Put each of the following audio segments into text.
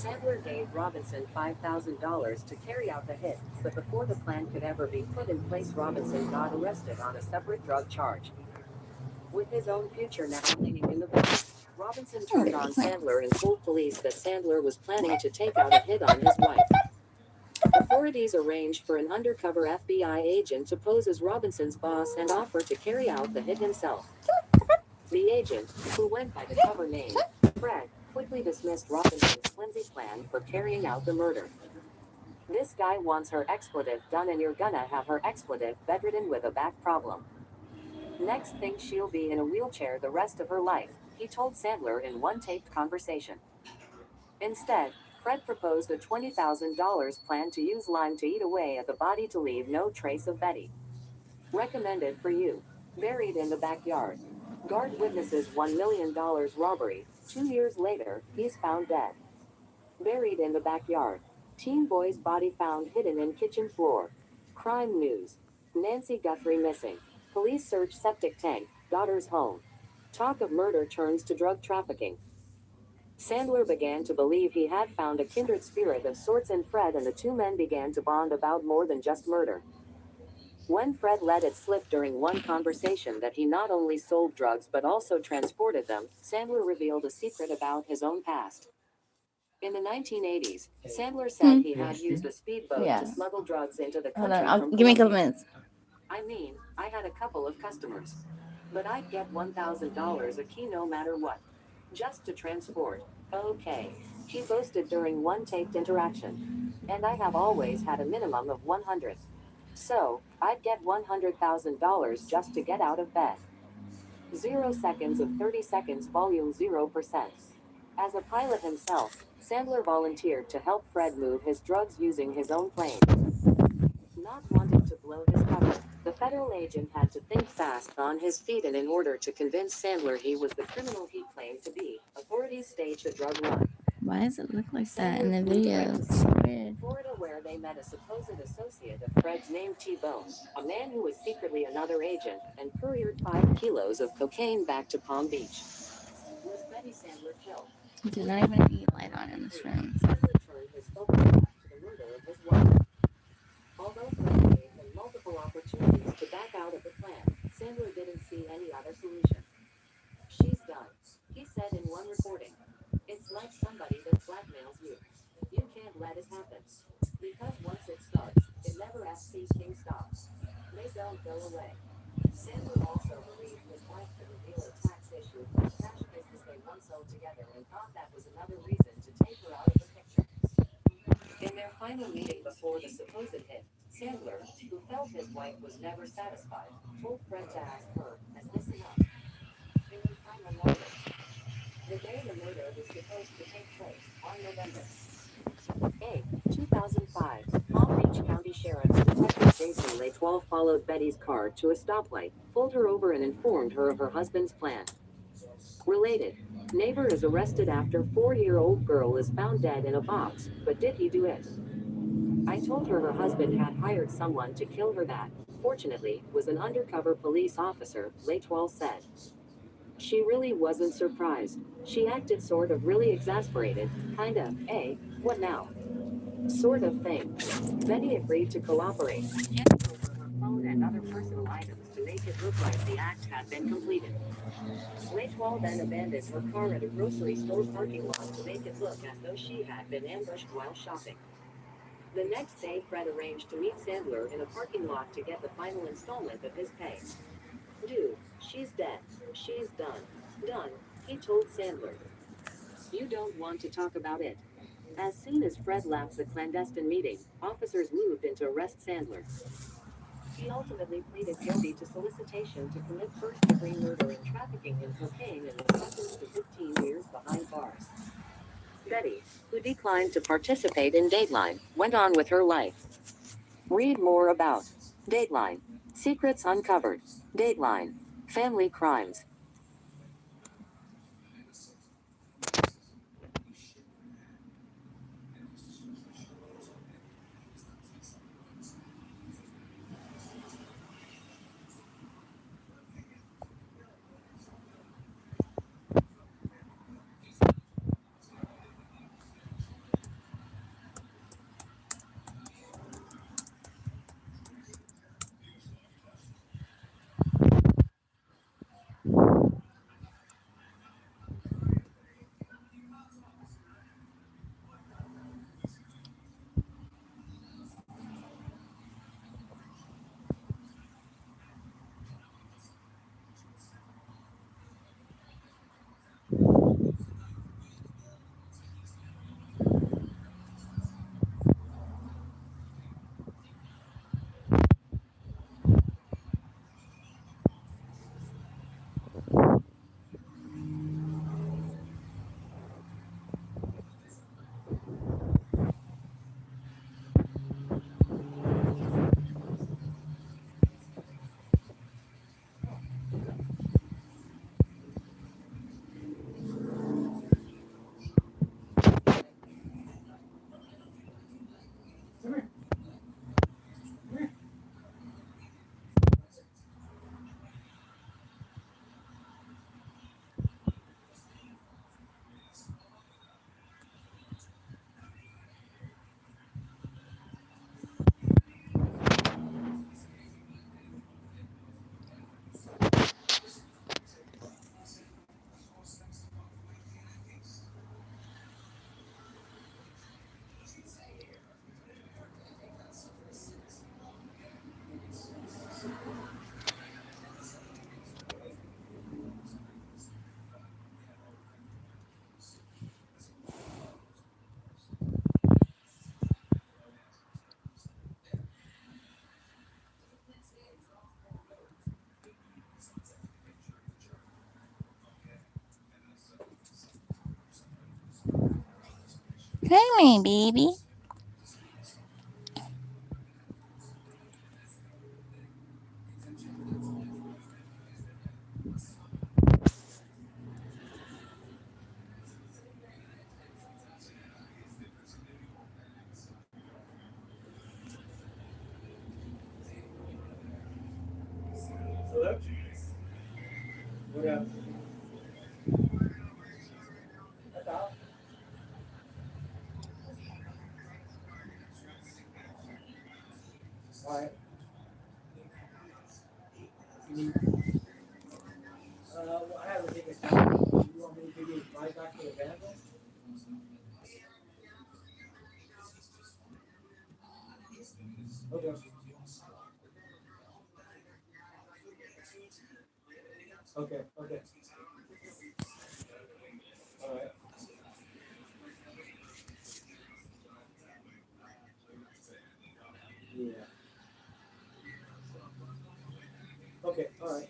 Sandler gave Robinson $5,000 to carry out the hit, but before the plan could ever be put in place, Robinson got arrested on a separate drug charge. With his own future now hanging in the balance, Robinson turned on Sandler and told police that Sandler was planning to take out a hit on his wife. Authorities arranged for an undercover FBI agent to pose as Robinson's boss and offer to carry out the hit himself. The agent, who went by the cover name Fred, quickly dismissed Robinson's flimsy plan for carrying out the murder. This guy wants her expletive done and you're gonna have her expletive bedridden with a back problem. Next thing she'll be in a wheelchair the rest of her life, he told Sandler in one taped conversation. Instead, Fred proposed a $20,000 plan to use lime to eat away at the body to leave no trace of Betty. Recommended for you. Buried in the backyard. Guard witnesses $1 million robbery. 2 years later, he's found dead. Buried in the backyard. Teen boy's body found hidden in kitchen floor. Crime news. Nancy Guthrie missing. Police search septic tank, daughter's home. Talk of murder turns to drug trafficking. Sandler began to believe he had found a kindred spirit of sorts in Fred, and the two men began to bond about more than just murder. When Fred let it slip during one conversation that he not only sold drugs but also transported them, Sandler revealed a secret about his own past. In the 1980s, Sandler said he had used a speedboat to smuggle drugs into the country from Give me a couple Colombia. minutes. I mean, I had a couple of customers. But I'd get $1,000 a key no matter what. Just to transport. Okay. He boasted during one taped interaction. And I have always had a minimum of 100. So, I'd get $100,000 just to get out of bed. 0 seconds of 30 seconds, volume 0%. As a pilot himself, Sandler volunteered to help Fred move his drugs using his own plane. Not wanting to blow his cover, the federal agent had to think fast on his feet, and in order to convince Sandler he was the criminal he claimed to be, authorities staged a drug run. Why does it look like that in Sandler the flew video? direct to It's so weird. Florida, where they met a supposed associate of Fred's named T-Bone, a man who was secretly another agent, and couriered 5 kilos of cocaine back to Palm Beach. Was Betty Sandler killed? There's not even any light on in this room. Sandler turned his focus back to the murder of his wife. Although Fred gave him multiple opportunities to back out of the plan, Sandler didn't see any other solution. She's done, he said in one recording. It's like somebody that blackmails you. You can't let it happen. Because once it starts, it never FC King stops. They don't go away. Sandler also believed his wife could reveal a tax issue from the cash business they once sold together, and thought that was another reason to take her out of the picture. In their final meeting before the supposed hit, Sandler, who felt his wife was never satisfied, told Fred to ask her, as listen up. In their final moments, the day the murder was supposed to take place, on November 8, 2005, Palm Beach County Sheriff's Detective Jason Latwall followed Betty's car to a stoplight, pulled her over and informed her of her husband's plan. Related. Neighbor is arrested after 4-year-old girl is found dead in a box, but did he do it? I told her her husband had hired someone to kill her that, fortunately, was an undercover police officer, Latwall said. She really wasn't surprised. She acted sort of really exasperated, kind of, what now? Sort of thing. Betty agreed to cooperate, handing over her phone and other personal items to make it look like the act had been completed. Latwall then abandoned her car at a grocery store parking lot to make it look as though she had been ambushed while shopping. The next day, Fred arranged to meet Sandler in a parking lot to get the final installment of his pay. Dude, she's dead. She's done. Done, he told Sandler. You don't want to talk about it. As soon as Fred left the clandestine meeting, officers moved in to arrest Sandler. He ultimately pleaded guilty to solicitation to commit first-degree murder and trafficking in cocaine, and was sentenced to 15 years behind bars. Betty, who declined to participate in Dateline, went on with her life. Read more about Dateline. Secrets uncovered. Dateline. Family crimes. Hey, my baby. Hello? What up? That's all? Alright. You need, well, I have a ticket. You want me to give you right back to the vehicle? Okay. Okay, okay. Alright. Yeah. Okay, alright. Alright.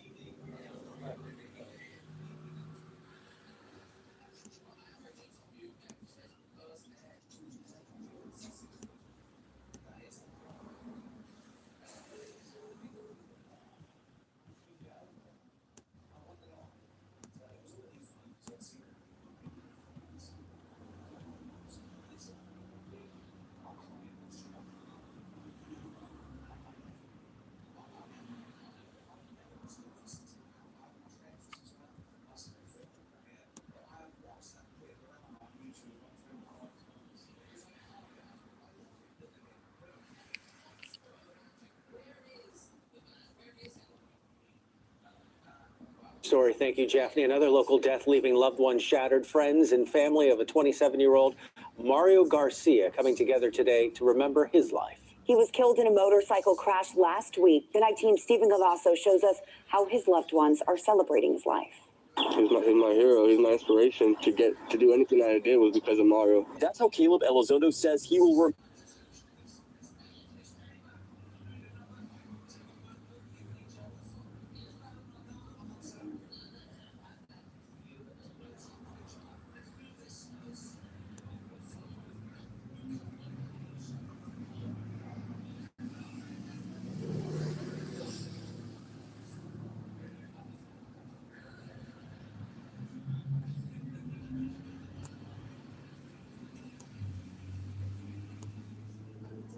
Story. Thank you, Jeffney. Another local death leaving loved ones shattered. Friends and family of a 27-year-old Mario Garcia coming together today to remember his life. He was killed in a motorcycle crash last week. The night team Stephen Galasso shows us how his loved ones are celebrating his life. He's my hero. He's my inspiration. To do anything that I did was because of Mario. That's how Caleb Elizondo says he will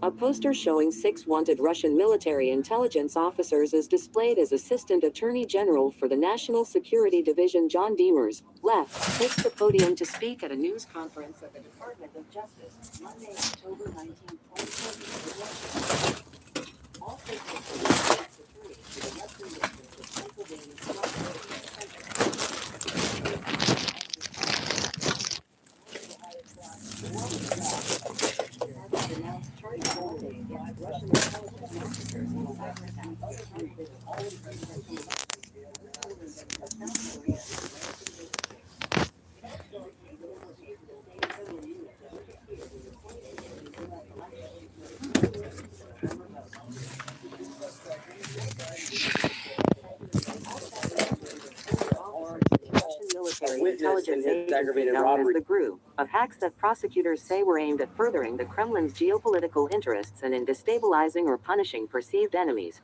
A poster showing 6 wanted Russian military intelligence officers is displayed as Assistant Attorney General for the National Security Division John Demers, left, takes the podium to speak at a news conference at the Department of Justice, Monday, October 19, 2020, in Washington. Also takes the U.S. Attorney for the Western District of Pennsylvania, Scott Brady, announced charges Monday against Russian intelligence officers in cyber attacks targeted all presidential elections of South Korea and American businesses. The same federal unit that interfered in the 2016 U.S. election. Russian military intelligence agency known as the GRU, of hacks that prosecutors say were aimed at furthering the Kremlin's geopolitical interests and in destabilizing or punishing perceived enemies.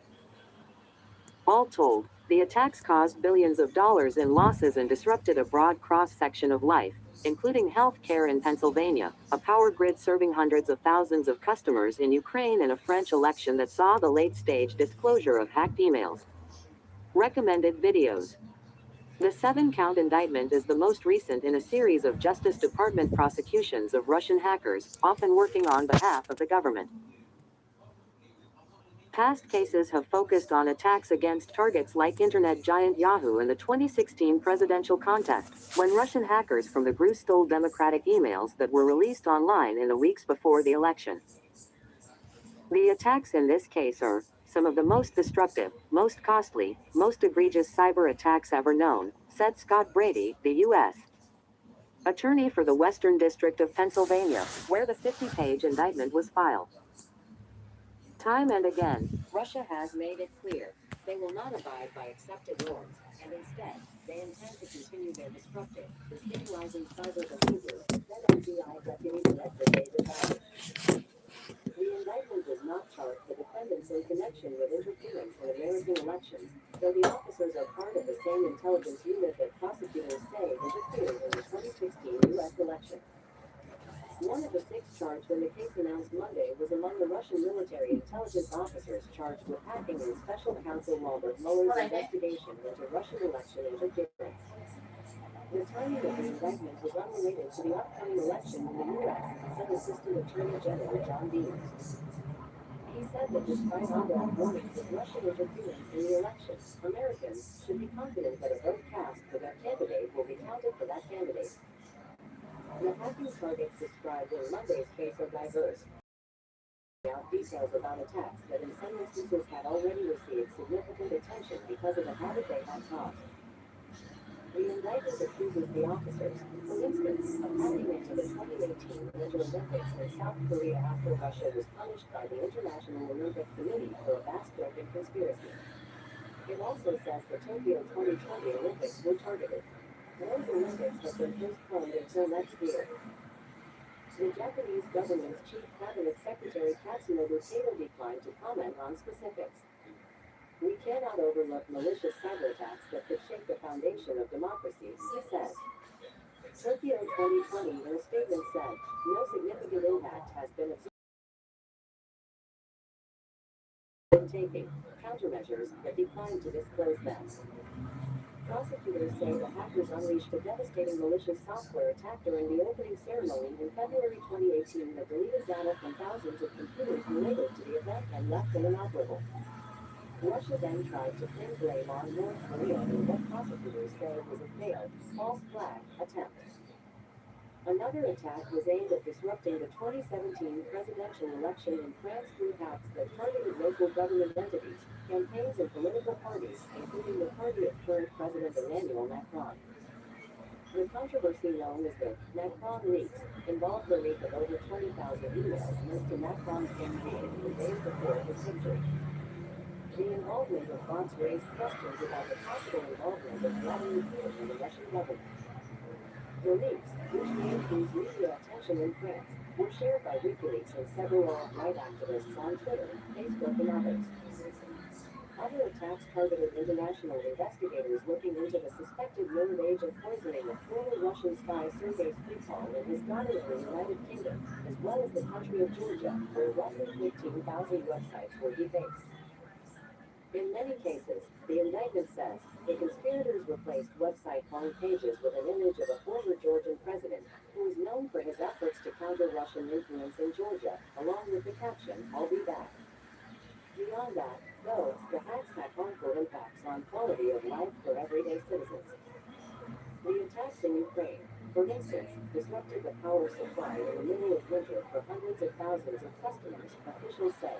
All told, the attacks caused billions of dollars in losses and disrupted a broad cross-section of life, including health care in Pennsylvania, a power grid serving hundreds of thousands of customers in Ukraine, and a French election that saw the late-stage disclosure of hacked emails. Recommended videos. The 7-count indictment is the most recent in a series of Justice Department prosecutions of Russian hackers, often working on behalf of the government. Past cases have focused on attacks against targets like internet giant Yahoo and the 2016 presidential contest, when Russian hackers from the GRU stole Democratic emails that were released online in the weeks before the election. The attacks in this case are some of the most destructive, most costly, most egregious cyber attacks ever known, said Scott Brady, the U.S. Attorney for the Western District of Pennsylvania, where the 50-page indictment was filed. Time and again, Russia has made it clear They will not abide by accepted norms, and instead, they intend to continue their disruptive, destabilizing cyber behavior, said FBI Deputy Director David Bowers. The indictment does not charge the defendants in connection with interference in American elections, though the officers are part of the same intelligence unit that prosecutors say interfered in the 2016 U.S. election. One of the six charged in the case announced Monday was among the Russian military intelligence officers charged with hacking in special counsel Robert Mueller's investigation into Russian election interference. The timing of the indictment was unrelated to the upcoming election in the U.S., said Assistant Attorney General John Deans. He said that despite ongoing warnings of Russian interference in the election, Americans should be confident that a vote cast for that candidate will be counted for that candidate. The hacking targets described in Monday's case are diverse. Out details about attacks that in some instances had already received significant attention because of the havoc they had caused. The indictment accuses the officers, for instance, of hacking into the 2018 Winter Olympics in South Korea after Russia was punished by the International Olympic Committee for a vast-open conspiracy. It also says the Tokyo 2020 Olympics were targeted. Those Olympics have been postponed until next year. The Japanese government's chief cabinet secretary Katsunobu Kato declined to comment on specifics. We cannot overlook malicious cyber attacks that could shake the foundation of democracy, he said. Tokyo 2020 in a statement said, no significant impact has been taking countermeasures, but declined to disclose them. Prosecutors say the hackers unleashed a devastating malicious software attack during the opening ceremony in February 2018 that deleted data from thousands of computers related to the event and left them inoperable. Russia then tried to pin blame on North Korea in what prosecutors say was a failed, false flag attempt. Another attack was aimed at disrupting the 2017 presidential election in France through hacks that targeted local government entities, campaigns and political parties, including the party of current President Emmanuel Macron. The controversy known as the Macron leaks involved the leak of over 20,000 emails linked to Macron's campaign in the days before his victory. The involvement of bots raised questions about the possible involvement of Vladimir Putin in the Russian government. The leaks, which gained huge media attention in France, were shared by WikiLeaks and several alt-right activists on Twitter, Facebook, and others. Other attacks targeted international investigators looking into the suspected known agent poisoning of former Russian spy Sergei Skripal and his daughter in the United Kingdom, as well as the country of Georgia, where roughly 15,000 websites were defaced. In many cases, the indictment says, the conspirators replaced website homepages with an image of a former Georgian president, who is known for his efforts to counter Russian influence in Georgia, along with the caption, I'll be back. Beyond that, though, the hacks had harmful impacts on quality of life for everyday citizens. The attacks in Ukraine, for instance, disrupted the power supply in the middle of winter for hundreds of thousands of customers, officials say.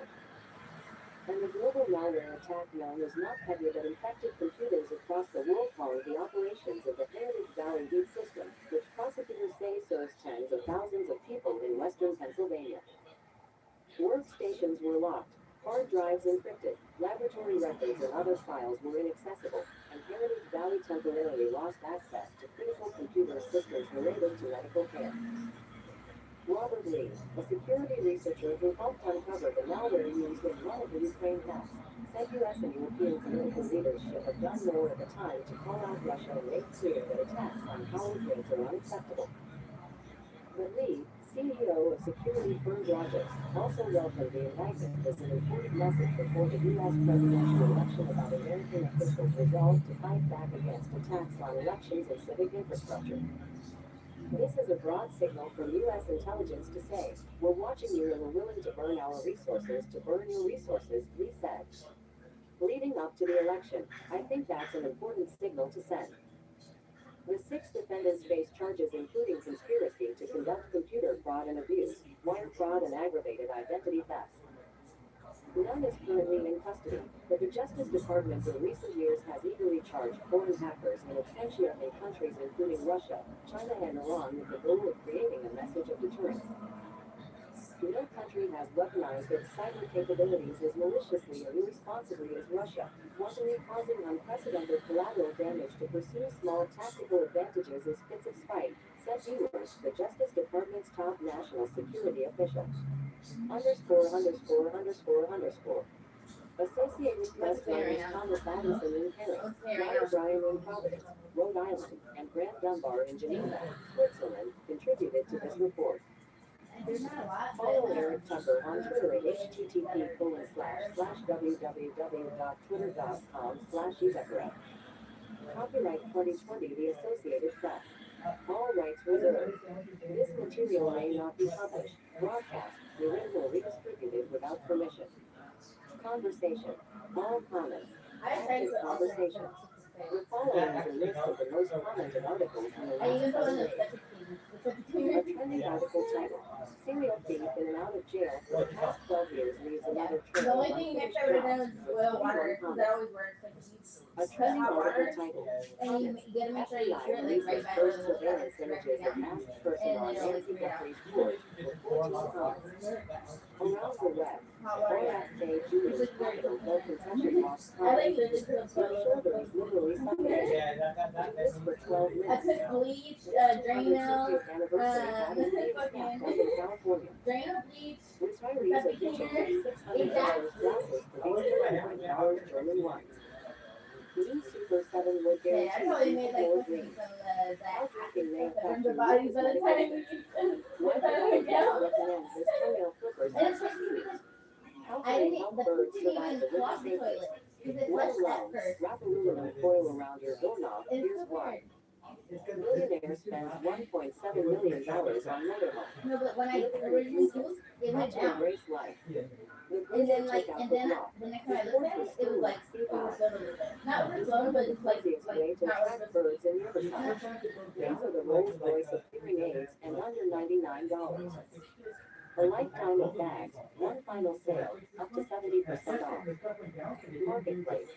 And the global malware attack known as NotPetya that infected computers across the world followed the operations of the Heritage Valley Heat System, which prosecutors say serves tens of thousands of people in western Pennsylvania. Workstations were locked, hard drives encrypted, laboratory records and other files were inaccessible, and Heritage Valley temporarily lost access to critical computer systems related to medical care. Robert Lee, a security researcher who helped uncover the malware used in one of the Ukraine hacks, said U.S. and European political leaders should have done more at the time to call out Russia and make clear that attacks on power grids are unacceptable. But Lee, CEO of security firm Rogers, also welcomed the indictment as an important message before the U.S. presidential election about American officials' resolve to fight back against attacks on elections and civic infrastructure. This is a broad signal from U.S. intelligence to say, we're watching you and we're willing to burn our resources to burn your resources, Lee said. Leading up to the election, I think that's an important signal to send. The six defendants face charges including conspiracy to conduct computer fraud and abuse, wire fraud and aggravated identity theft. None is currently in custody, but the Justice Department in recent years has eagerly charged foreign hackers in absentia in countries including Russia, China and Iran with the goal of creating a message of deterrence. No country country has weaponized its cyber capabilities as maliciously or irresponsibly as Russia, wantonly causing unprecedented collateral damage to pursue small tactical advantages as fits of spite, said viewers, the Justice Department's top national security official. ______. Associated Press writers Thomas Addison in Paris, Ryan Bryan in Providence, Rhode Island, and Grant Dunbar in Geneva, Switzerland, contributed to this report. Follow Eric Tucker on Twitter at http://www.twitter.com/etucker. Copyright 2020 The Associated Press. All rights reserved. This material may not be published, broadcast, rewritten or redistributed without permission. Conversation. All comments. Active conversations. The following is a list of the most commented articles in the last 7 days. A trending article titled, Serial Thief in and out of jail for the past 12 years leaves another trail The of only thing you unfinished should have done jobs, was with boil 21 water, because comments. that always works. Like, if A trending hot article water, titled, and you Comments. gotta make sure you FBI stir it like releases right back first with a little surveillance directly images of down, masked person and on then it'll like Nancy clear out. Guthrie's porch, with 14 comments. Around the web, Hot water, yeah. RFK Jr.'s Capitol Hill contestant lost I like comments. to just put I'm sure that he's literally suffocating. Yeah, Do this for 12 I minutes. took bleach, drain out, 250th anniversary bat is being snapped up in California. drain out bleach, Retirees are pitching their $600 glasses for these $39 German ones. New Super 7 would yeah, I guarantee probably made like more fucking dreams. some of How that drinking may that affect burns your the body mucous by the time medications. by the time we Microbiologist go. recommends this toenail clippers And and it's crazy squeeze. because How I can we didn't, help the birds poop didn't survive even the winter flush the safely? toilet. Because it Let flushed that alone first. wrap aluminum foil around your doorknob. It's Here's so why. weird. Millionaire spends $1.7 million on motorhome. No, but when I Living originally with moved, it How went to down. embrace life. The And bridge then took like, out and the then block. the next time I The looked porch at was it, it still was like sea high. overflowed a little bit. Not overflowed, Discover but the it's like fuzziest way to not attract overflowed. birds in Riverside. These are the Rolls Royce of hearing aids and under $99. A lifetime of bags, one final sale, up to 70% off. Marketplace,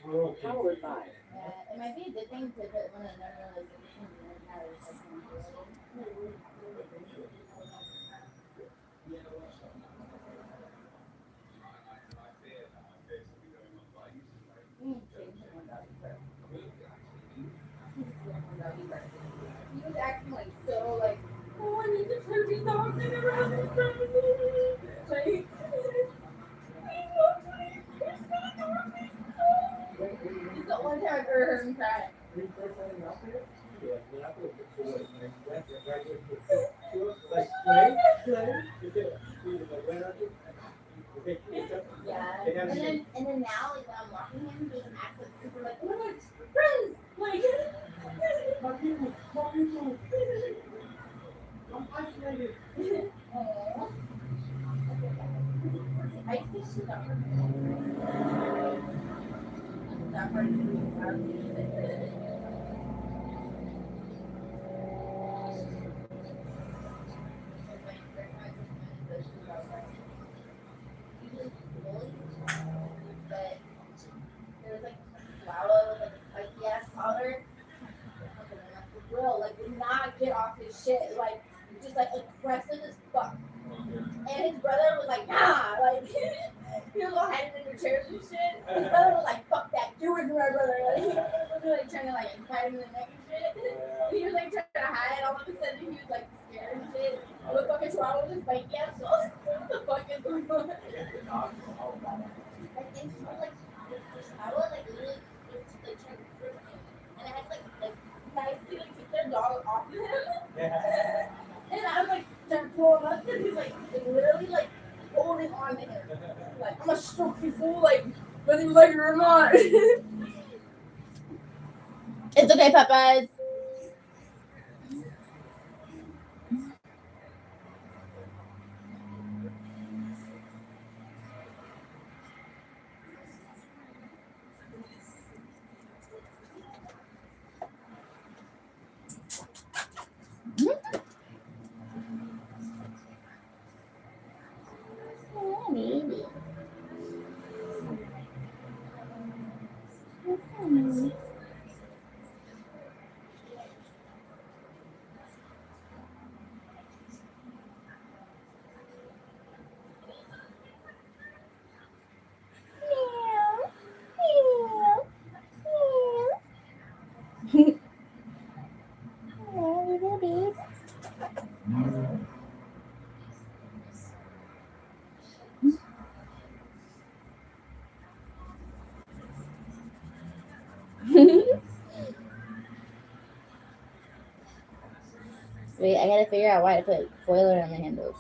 powered by. It might be a good thing to put one of them like now it's like he was acting like so like, oh, I need to turn these dogs in around this like, he's the only time I've ever heard him cry. Yeah, and then now like when I'm walking him, he acts like super like, oh my god, friends, like. Aw. I think she's not that part of the but there was like Lala with like a spiky ass collar. Will like would not get off his shit, like just like aggressive as fuck. And his brother was like, nah, like he was all hiding in the chairs and shit. His brother was like, fuck that, you were my brother. Like, he was like trying to like bite him in the neck and shit. And he was like trying to hide. All of a sudden he was like scared and shit. And the fucking chihuahua was just like, yeah, so what the fuck is going on? Like, and she was like, the chihuahua like literally like trying to frisk him. And I had to like nicely like take their dog off of him. And I was like trying to pull him up because he's like literally like holding on to him. Like, I'm gonna stroke you fool, like whether you like it or not. It's okay, Popeyes. Oh, baby. Wait, I gotta figure out why to put foiler on the handles.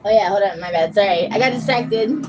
Oh yeah, hold on, my bad. Sorry, I got distracted.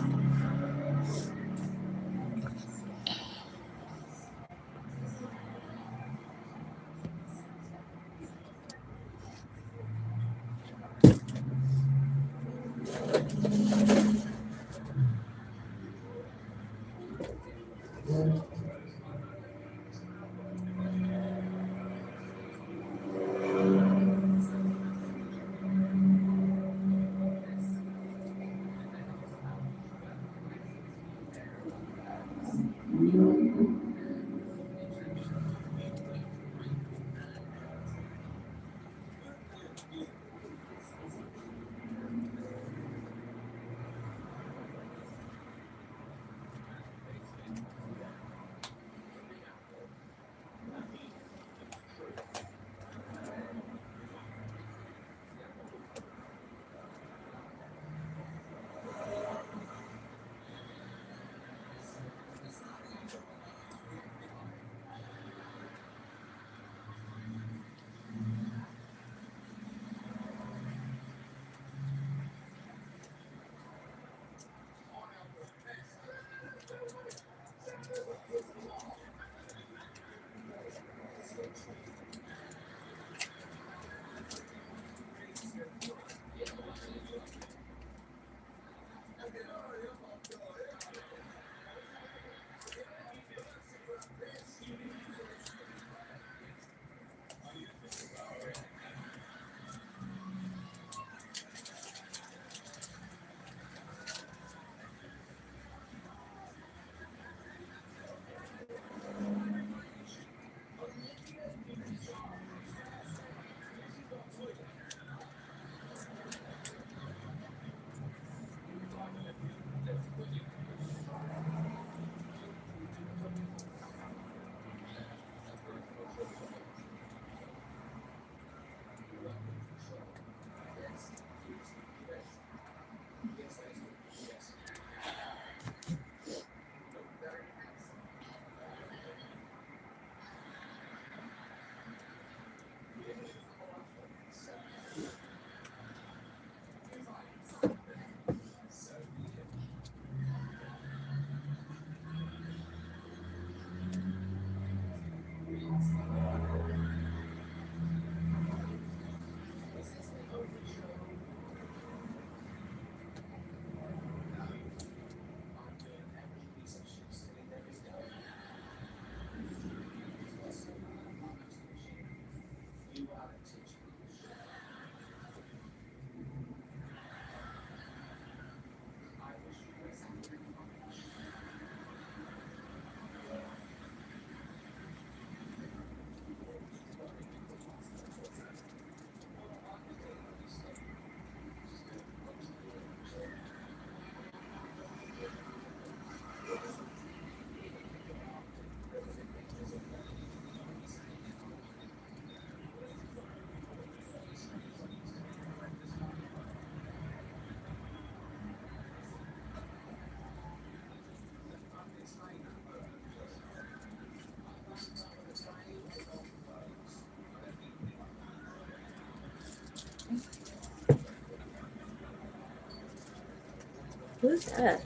Who's that?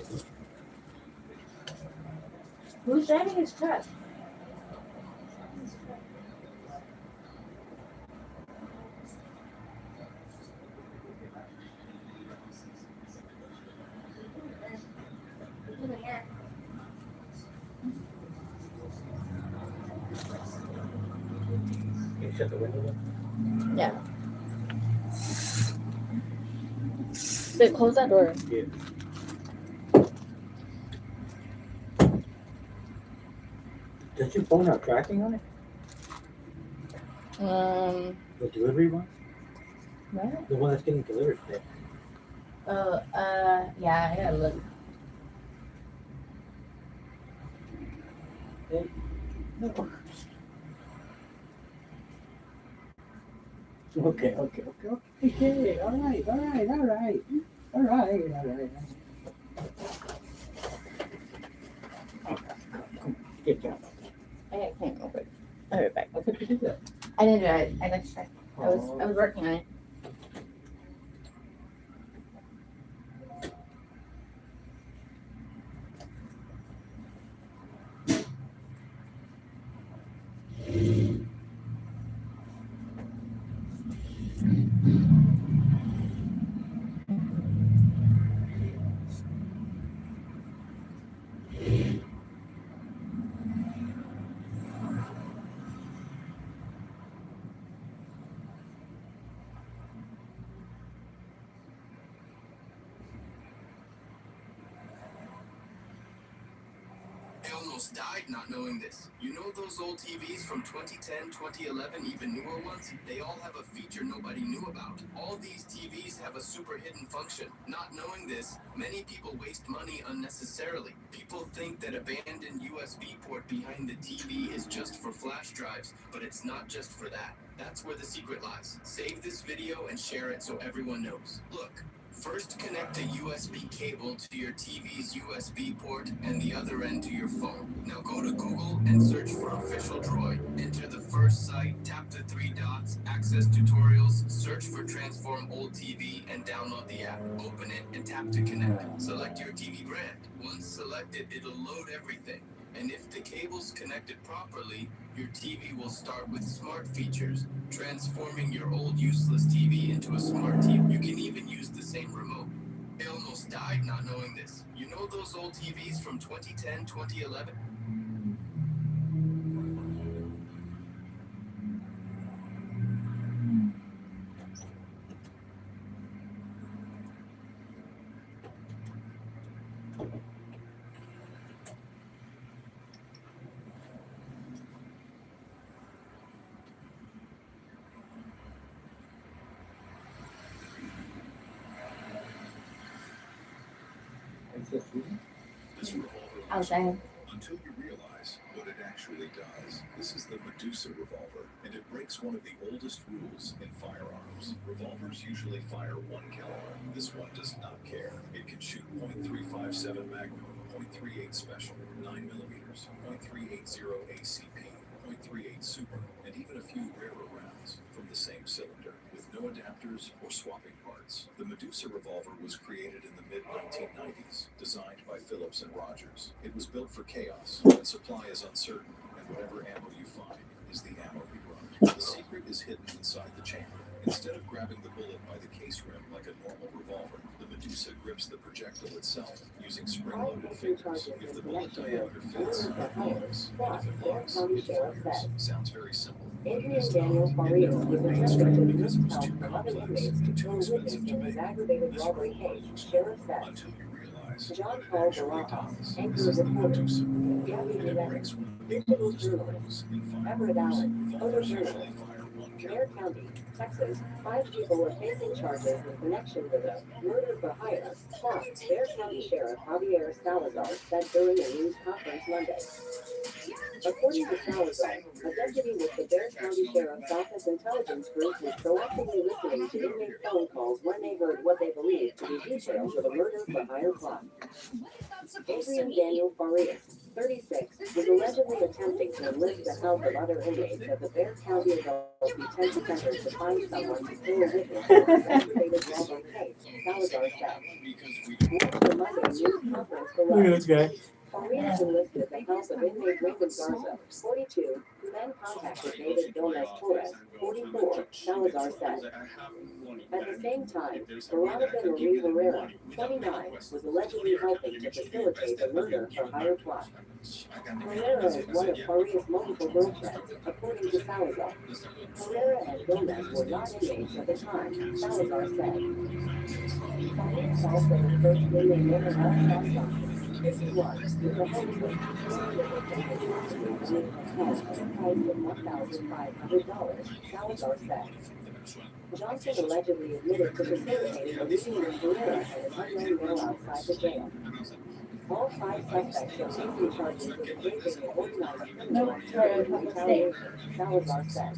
Who's driving his truck? Can you shut the window? Yeah. Wait, close that door. Yeah. Does your phone have tracking on it? The delivery one? What? The one that's getting delivered today. Oh, yeah, I gotta look. Hey. No. Okay. All right. Okay, come on. Get down. I can't real quick. I'll be right back. I thought you did that. I didn't do it. I got distracted. I was working on it. I almost died not knowing this. You know those old TVs from 2010, 2011, even newer ones? They all have a feature nobody knew about. All these TVs have a super hidden function. Not knowing this, many people waste money unnecessarily. People think that abandoned USB port behind the TV is just for flash drives, but it's not just for that. That's where the secret lies. Save this video and share it so everyone knows. Look. First, connect a USB cable to your TV's USB port and the other end to your phone. Now go to Google and search for Official Droid. Enter the first site, tap the three dots, access tutorials, search for Transform Old TV, and download the app. Open it and tap to connect. Select your TV brand. Once selected, it'll load everything. And if the cable's connected properly, your TV will start with smart features, transforming your old useless TV into a smart TV. You can even use the same remote. I almost died not knowing this. You know those old TVs from 2010, 2011? This revolver Outside. until you realize what it actually does. This is the Medusa revolver, and it breaks one of the oldest rules in firearms. Revolvers usually fire 1 caliber. This one does not care. It can shoot .357 Magnum, .38 Special, 9 millimeters, .380 ACP, .38 Super, and even a few rarer rounds from the same cylinder, with no adapters or swapping parts. The Medusa revolver was created in the mid-1990s, designed by Phillips and Rogers. It was built for chaos, when supply is uncertain, and whatever ammo you find is the ammo you run. The secret is hidden inside the chamber. Instead of grabbing the bullet by the case rim like a normal revolver, the Medusa grips the projectile itself using spring-loaded fingers. If the bullet diameter fits, it moves, and if it locks, it fires. Sounds very simple, but it is not. It never went mainstream because it was too complex and too expensive to make. This revolver looks cool until you realize what it actually does. This is the Medusa revolver, and it breaks one of the oldest rules in firearms. Revolvers usually fire 1 Dare caliber. County, Texas, 5 people were facing charges in connection with a murder-for-hire plot, Dare County Sheriff Javier Salazar said during a news conference Monday. According to Salazar, a deputy with the Dare County Sheriff's Office intelligence group was proactively listening to inmate phone calls when they heard what they believed to be details of a murder-for-hire plot. Adrian Daniel Farias, 36, was allegedly attempting to enlist the help of other inmates at the Bexar County Adult Detention Center to find someone to kill a witness in an aggravated robbery case, Salazar said. More to the Monday news conference below. Look at this guy. Farias enlisted the help of inmate Raymond Garza, 42, who then contacted David Gomez Torres, 44, Salazar said. At the same time, Veronica Marie Herrera, 29, was allegedly helping to facilitate the murder-for-hire plot. Herrera is one of Farias' multiple girlfriends, according to Salazar. Herrera and Gomez were not inmates at the time, Salazar said. Farias also referred to inmate Aaron Alcázar, 51, with the help of the victim was used to a price of $1,500, Salazar said. Johnson allegedly admitted to facilitating a meeting with Herrera and an unknown male outside the jail. All 5 suspects are facing charges of engaging in organized criminal Nope, activity we're in in public state. retaliation, Salazar said.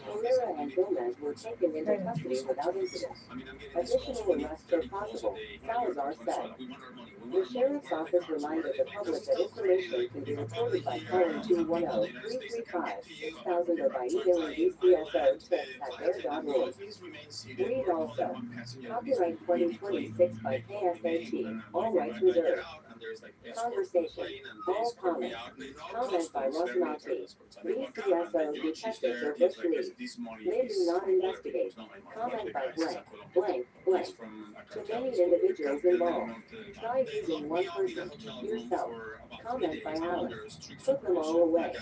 Herrera and Gomez were taken into custody without incident. Additional arrests are possible, Salazar said. The sheriff's office reminded the public that information can be reported by calling 210-335-6000 or by emailing dcso@bear.org. Read also. Copyright 2026 by KSAT. All rights reserved. Conversation. All comments. Comment by Rosanati. DCSO detectives or Bush League. They do not investigate. Comment by blank, blank, blank. To many individuals involved. Try using one person. Yourself. Comment by Alice. Put them all away.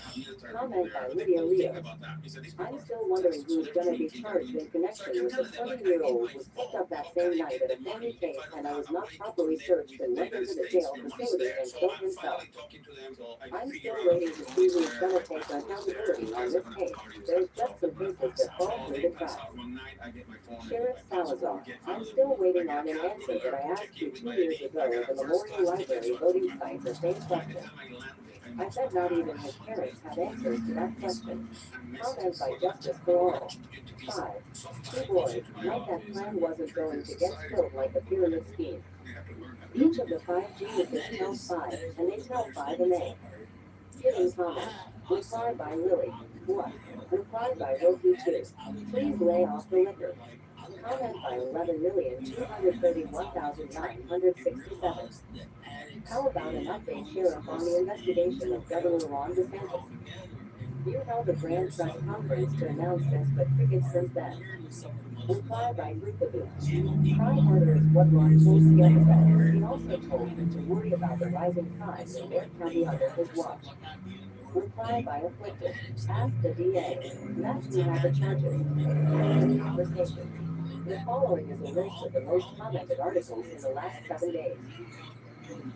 Comment by Lydia Rios. I'm still wondering who's gonna be charged in connection with the 20-year-old was picked up that same night at a family case and I was not properly searched and went into the jail facility and killed himself. I'm still waiting to see who's gonna take accountability on this case. There's just some pieces that fall through the cracks. Sheriff Salazar, I'm still waiting on an answer that I asked you 2 years ago at the Memorial Library voting site, the same question. I bet not even his parents had answers to that question. Comment by Justice for All. 5. Two boys, like that plan wasn't going to get spilled like a pyramid scheme. Each of the 5 geniuses tells 5, and they tell 5 and they. Hidden comment. Reply by Lily. What? Reply by Roku 2. Please lay off the liquor. Comment by 11,231,967. How about an update, Sheriff, on the investigation of Governor Ron DeSantis? You held a grand press conference to announce this, but crickets since then. Reply by Rukaboo. Try harder is what Ron told Scammers. He also told him to worry about the rising crime in Bear County under his watch. Reply by Afflicted. Ask the DA. That's who had the charges. Comment conversations. The following is a list of the most commented articles in the last 7 days.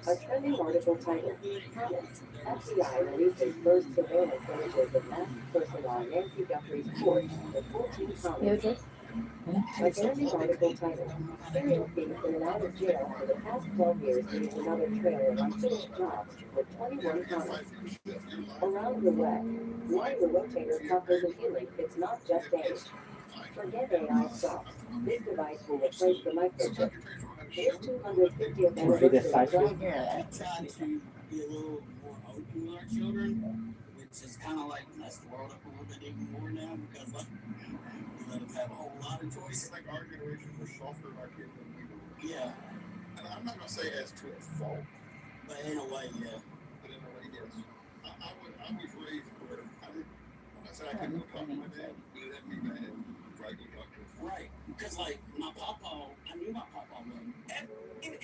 A trending article titled, Comments, FBI releases first surveillance images of masked person on Nancy Guthrie's porch with 14 comments. A trending article titled, Serial thief in and out of jail for the past 12 years leaves another trail of unfinished jobs with 21 comments. Around the web, why the rotator cuff isn't healing, it's not just age. Forget AI stops. This device will replace the microchip. This 250th anniversary drive. Try to be a little more open with our children, which is kind of like messed the world up a little bit even more now because like, we let them have a whole lot of choices. Like our generation was softer on our kids than we were. Yeah. And I'm not gonna say as to a fault, But in a way, yeah. but in a way, yes. I was raised where I said I couldn't go talk to my dad, but it had to be bad. Try to go talk to him. Right. Because like my papa, I knew my papa when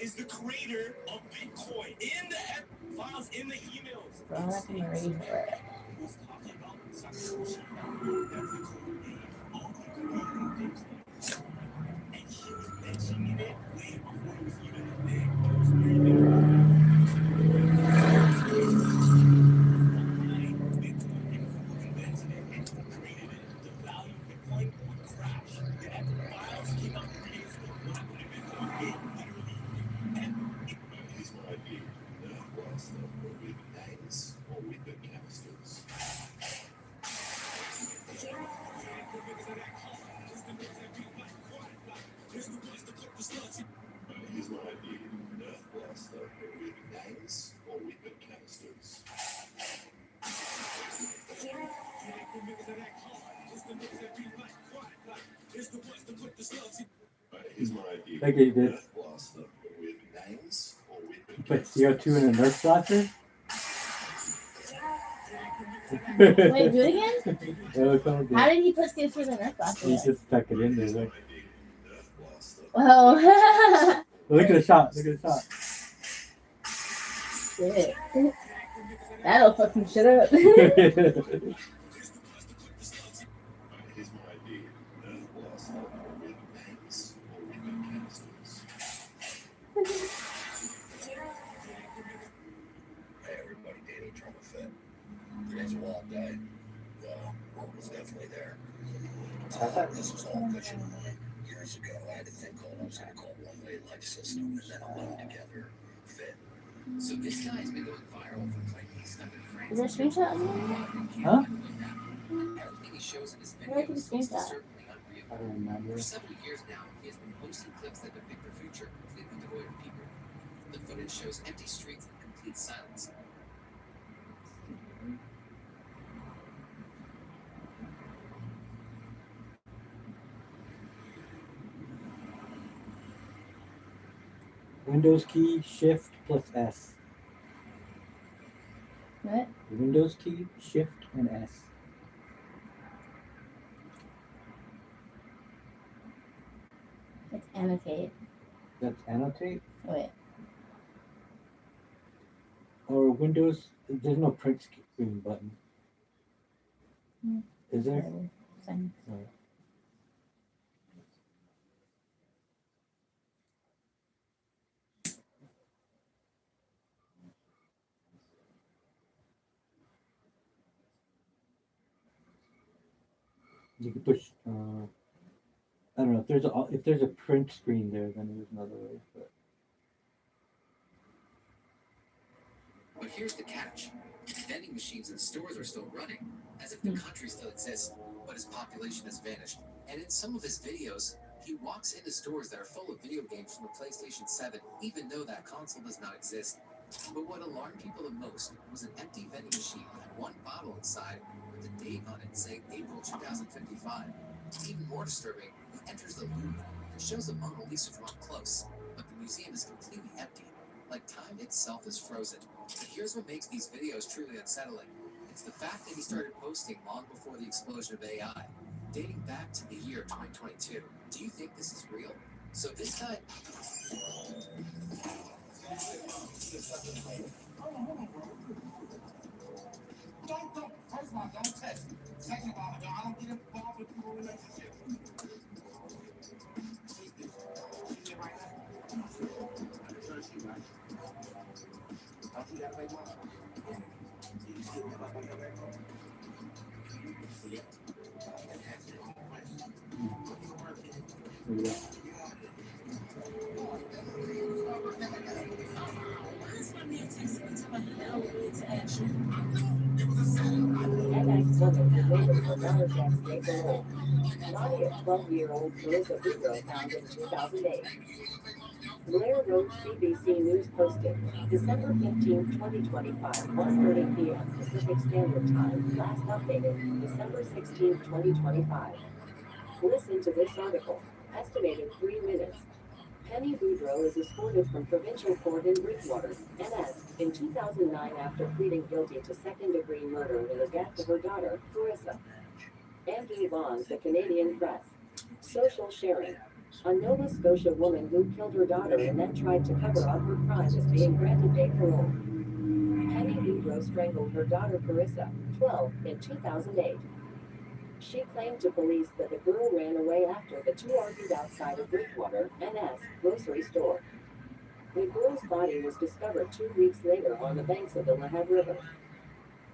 Is the creator of Bitcoin in the files in the emails. Bro, I'm not gonna read it. Was talking about censorship. That's the cool name. All the creator of Bitcoin. And she was mentioning it way before it was even a thing. It was Bitcoin and who invented it and who created it. The value of Bitcoin would crash. The files came out 3 days ago. What happened to Bitcoin? It literally Here's my idea. What's the with names or with the casters? Here's my idea. What's the with names or with the casters? Here's my idea. Like he did. Blaster with names or with the You put CO2 in a Nerf blaster? Wait, do it again? How He did he put CO2 in the Nerf blaster? just stuck it in there. Look, Oh. look at the shot. Look at the shot. Shit. That'll fuck some shit up. Here's my idea. Blaster with names or with the casters. Hey everybody, Danny Drama Fit. Today's a wild day. Work was definitely there. This was all pushing in mind. Years ago, I had a thing called, I was going to call one-way life system, and then alone together fit. So this guy's been going viral for claiming he's stuck in France. Is there a screenshot of it? Huh? Everything he shows in his Where did I take a videos is screenshot? certainly unreal. I don't remember. For several years now, he has been posting clips that depict the future completely devoid of people. The footage shows empty streets and complete silence. Windows key, Shift plus S. What? The Windows key, Shift and S. It's annotate. That's annotate. Wait. Or Windows, there's no print screen button. Is there? Whatever. Fine. Alright. You can push. I don't know if there's a print screen there, then there's another way. But But here's the catch. Vending machines in stores are still running, as if the country still exists, but his population has vanished. And in some of his videos, he walks into stores that are full of video games from the PlayStation 7, even though that console does not exist. But what alarmed people the most was an empty vending machine with one bottle inside with a date on it saying April 2055. Even more disturbing, he enters the Louvre and shows the Mona Lisa from up close, but the museum is completely empty, like time itself is frozen. But here's what makes these videos truly unsettling. It's the fact that he started posting long before the explosion of AI, dating back to the year 2022. Do you think this is real? So this guy... Don't. First of all, don't touch me. Second of all, I don't get involved with people relationships. She right now. I can trust you, right? Don't you got a baby mama? Yeah. You still live like your baby mama? So yeah. That's actually the only question. What you gonna work yeah. MS woman who murdered her daughter Jeff's day parole. Body of 12-year-old Carissa Boudreaux found in 2008. Blair Road CBC News posted, December 15, 2025, 1:30 p.m. Pacific Standard Time, last updated, December 16, 2025. Listen to this article. Estimated 3 minutes. Penny Boudreaux is escorted from provincial court in Bridgewater, NS, in 2009 after pleading guilty to second-degree murder in the death of her daughter, Carissa. Andrew Bonds, the Canadian Press. Social sharing. A Nova Scotia woman who killed her daughter and then tried to cover up her crime is being granted day parole. Penny Boudreaux strangled her daughter Carissa, 12, in 2008. She claimed to police that the girl ran away after the two argued outside a Bridgewater, NS, grocery store. The girl's body was discovered 2 weeks later on the banks of the Lahab River.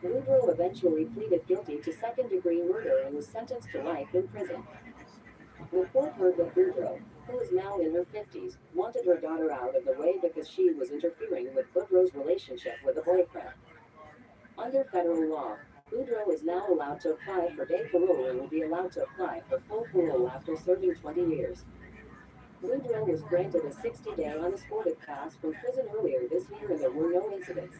Boudreaux eventually pleaded guilty to second-degree murder and was sentenced to life in prison. The court heard that Boudreaux, who is now in her 50s, wanted her daughter out of the way because she was interfering with Boudreaux's relationship with a boyfriend. Under federal law, Boudreaux is now allowed to apply for day parole and will be allowed to apply for full parole after serving 20 years. Boudreaux was granted a 60-day unescorted pass from prison earlier this year and there were no incidents.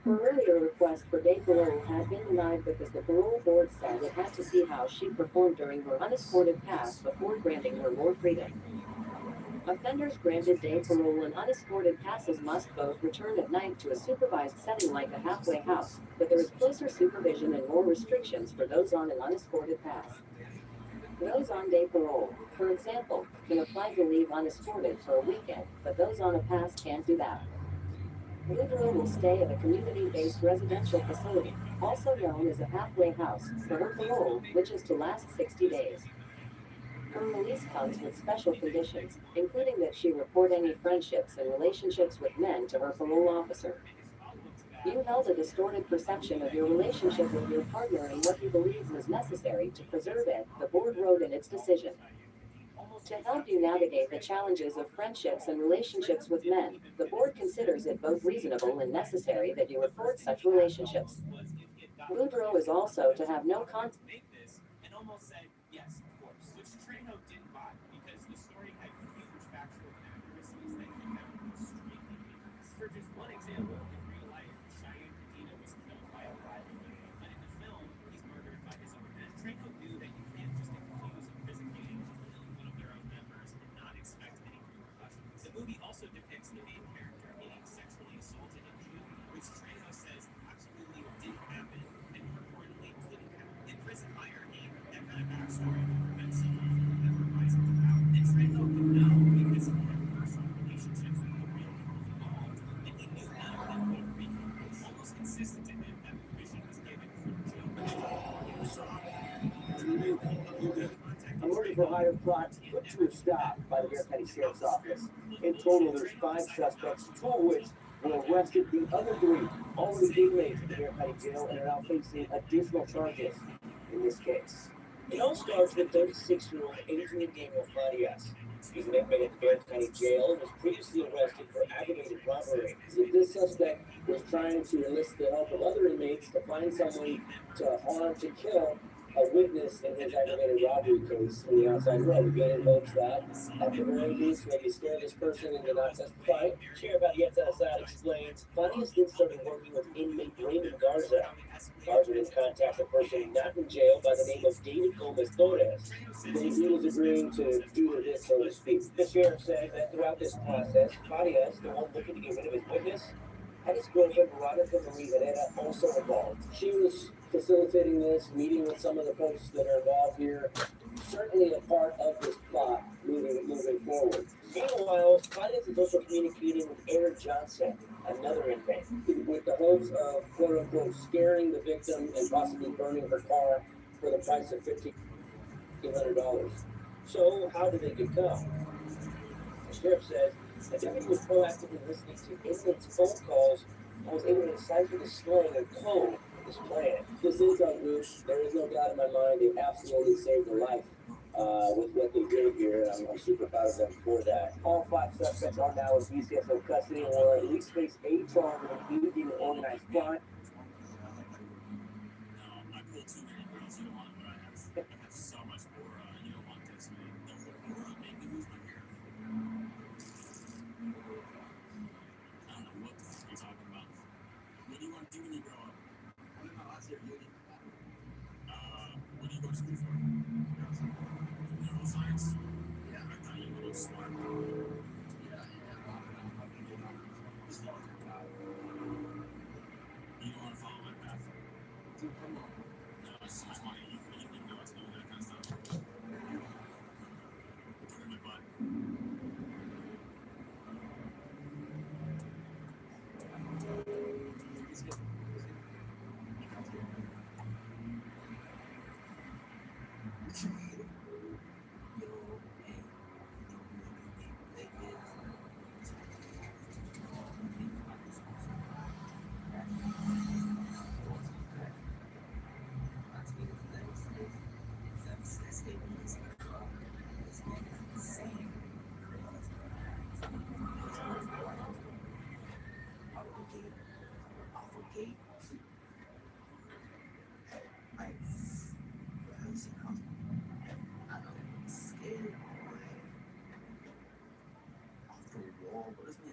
Her earlier request for day parole had been denied because the parole board said it had to see how she performed during her unescorted pass before granting her more freedom. Offenders granted day parole and unescorted passes must both return at night to a supervised setting like a halfway house, but there is closer supervision and more restrictions for those on an unescorted pass. Those on day parole, for example, can apply to leave unescorted for a weekend, but those on a pass can't do that. Boudreaux will stay at a community-based residential facility, also known as a halfway house, for her parole, which is to last 60 days. Her release comes with special conditions, including that she report any friendships and relationships with men to her parole officer. You held a distorted perception of your relationship with your partner and what you believed was necessary to preserve it, the board wrote in its decision. To help you navigate the challenges of friendships and relationships with men, the board considers it both reasonable and necessary that you report such relationships. Boudreaux is also to have no contact. And almost said, yes, of course, which Trejo didn't buy because the story had huge factual inaccuracies that he found extremely dangerous. For just one example, in real life, Cheyenne Medina was killed by a rival gang, but in the film, he's murdered by his own men. Trejo knew that you can't just accuse a prison gang of killing one of their own members and not expect any repercussions. The movie also depicts the main character being sexually assaulted in June, which Trejo says absolutely didn't happen and more importantly couldn't happen. In Prison Hierarchy, that kind of backstory would prevent someone from ever rising to power. And Trejo would know because he had personal relationships with the real people involved, and he knew none of them would agree. Almost insisted to him that permission was given for the joke. A murder-for-hire plot put to a stop by the Bear County Sheriff's Office. In total, there's 5 suspects, 2 of which were arrested. The other 3 already inmates at the Bear County Jail and are now facing additional charges in this case. It all starts with 36-year-old Adrian Daniel Farias. He's an inmate at the Bear County Jail and was previously arrested for aggravated robbery. This suspect was trying to enlist the help of other inmates to find someone to harm, to kill a witness in his aggravated robbery case in the outside road. Again, in hopes that, at the very least, maybe scare this person into not testifying. Sheriff Arieta Assad explains, Farias then started working with inmate Raymond Garza. Garza then contacted a person not in jail by the name of David Gomez Torres. Then he was agreeing to do this, so to speak. The sheriff says that throughout this process, Farias, the one looking to get rid of his witness, had his girlfriend Veronica Marie Herrera also involved. She was facilitating this, meeting with some of the folks that are involved here, certainly a part of this plot moving forward. Meanwhile, Farias is also communicating with Eric Johnson, another inmate, with the hopes of quote-unquote scaring the victim and possibly burning her car for the price of $1,500. So how did they get caught? The sheriff says the deputy was proactively listening to inmates' phone calls and was able to decipher the slang and code for this plan. This intel group, there is no doubt in my mind, they absolutely saved her life with what they did here. I'm super proud of them for that. All 5 suspects are now in BCSO custody and will at least face a charge of engaging in organized crime. I pulled too many girls you don't want, but I have so much more you don't want this, man. Make me lose my hair. I don't know what the fuck you're talking about. What do you want to do when you grow up? I said uni. What do you go to school for? Neuroscience? Yeah. I thought you were smart. Yeah. You don't want to follow my path? Dude, come on. No, it's just money. You know what to do with that kind of stuff. Look at my butt.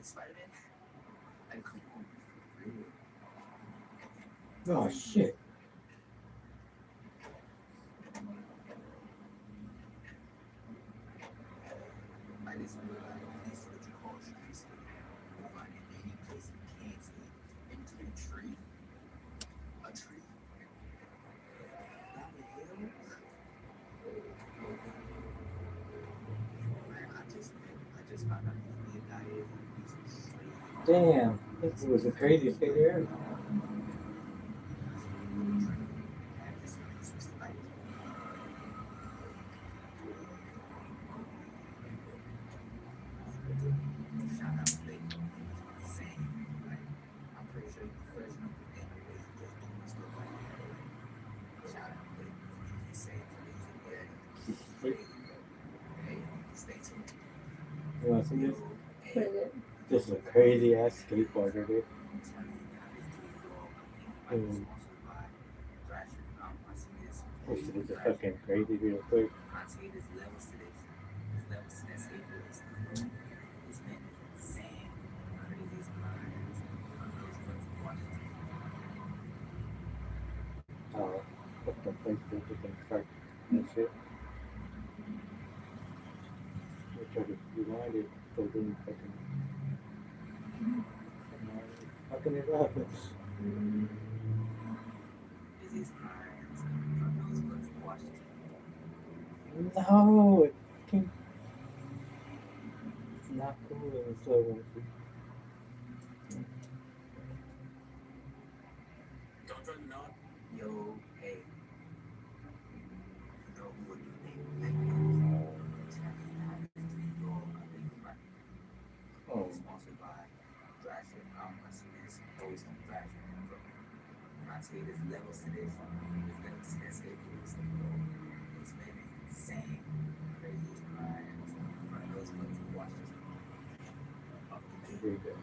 Spider-Man? Come on. Oh shit. I just realized this is what you call tree sleep. You'll find it any place you can't sleep. Into a tree. A tree. Down the hill. Man, I just found out the guy is Damn, this was the craziest thing there. You want to see this? What is it? This is a crazy ass skateboarder, dude. And this shit is a fucking crazy real quick. Oh, what the place that you can start that shit. We try to rewind it, so it didn't fucking it up. No, it fucking, it's not cool in the slow motion. Don't turn it on. Yo, hey. You know who would do Oh. Sponsored by Traction. I see this always on Traction. When I say there's levels to this, there's levels to this. It's been insane. Crazy crimes. For those who watch this. Off the gate. Very good.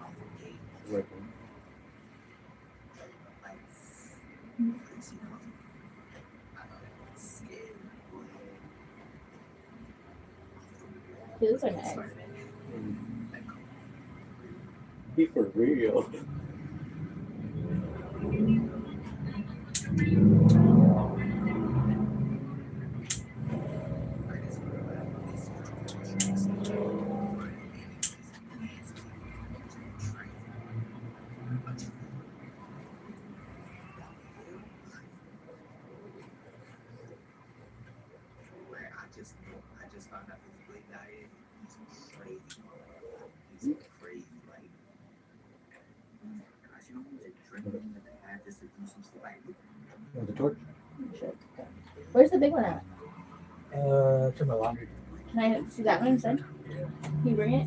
Off the gate. Working. Like, crazy nothing. I'm scared. Dude, those are nice. Be for real. I just found out this big guy is he's crazy. He's crazy, like. You know who's drinking that they had just to do some stuff like The torch? Sure. Where's the big one at? To my laundry. Can I see that one instead? Can you bring it?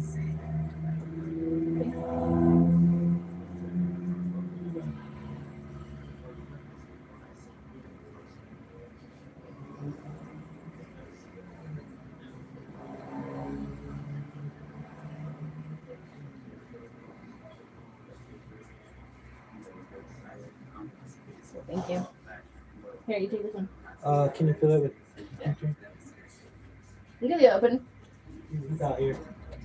Thank you. Here, you take this one. Can you fill it with? You can leave it open. Out here.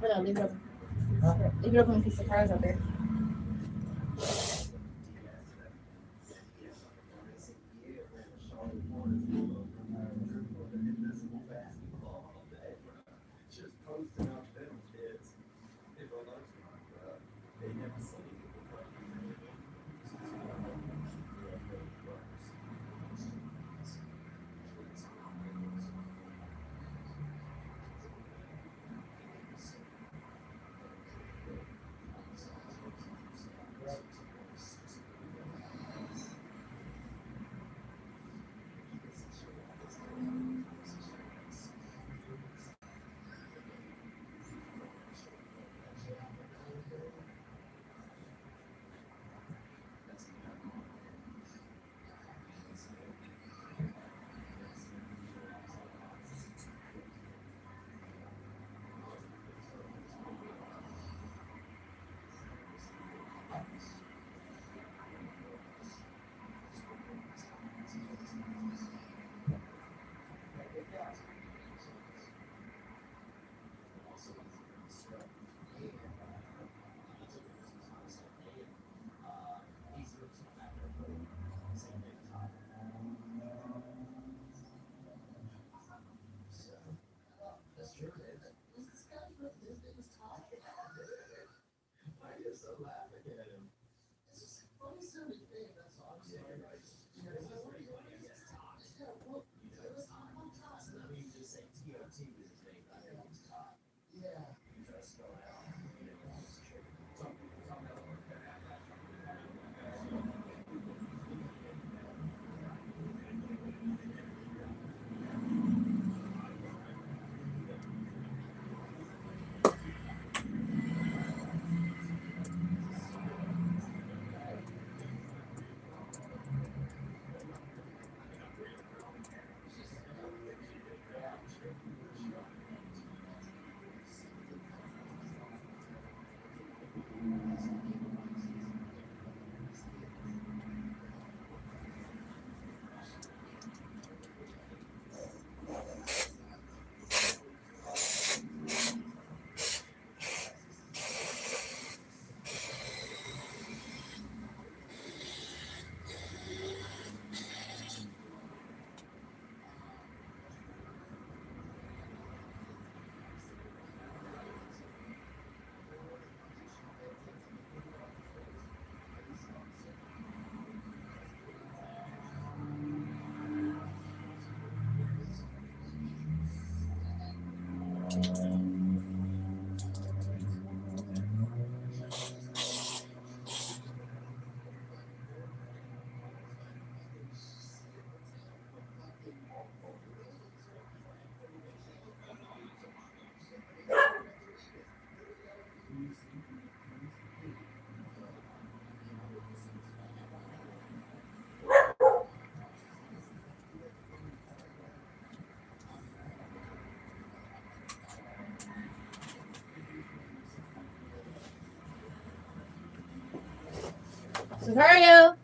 Oh, no, leave it open. Here, leave it open in case the car's out there. Mario.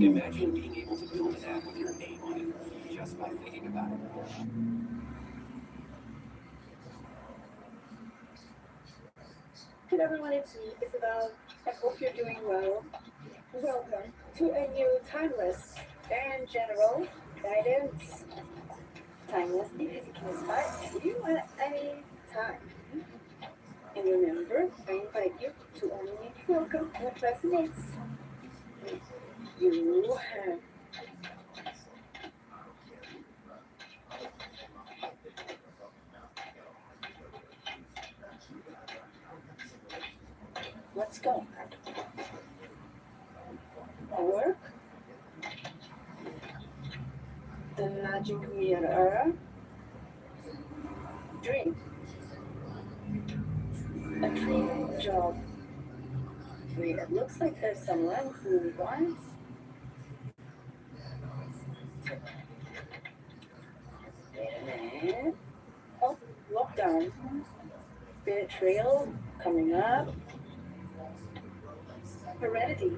Imagine being able to build an app with your name on it just by thinking about it. Hello everyone, it's me, Isabel. I hope you're doing well. Welcome to a new timeless and general guidance. Timeless because it can inspire you at any time. And remember, I invite you to only welcome what resonates. You have let's go. Work. The magic mirror. Dream. A dream job. Wait, it looks like there's someone who wants. Wait a minute. Oh, lockdown. Betrayal coming up. Heredity.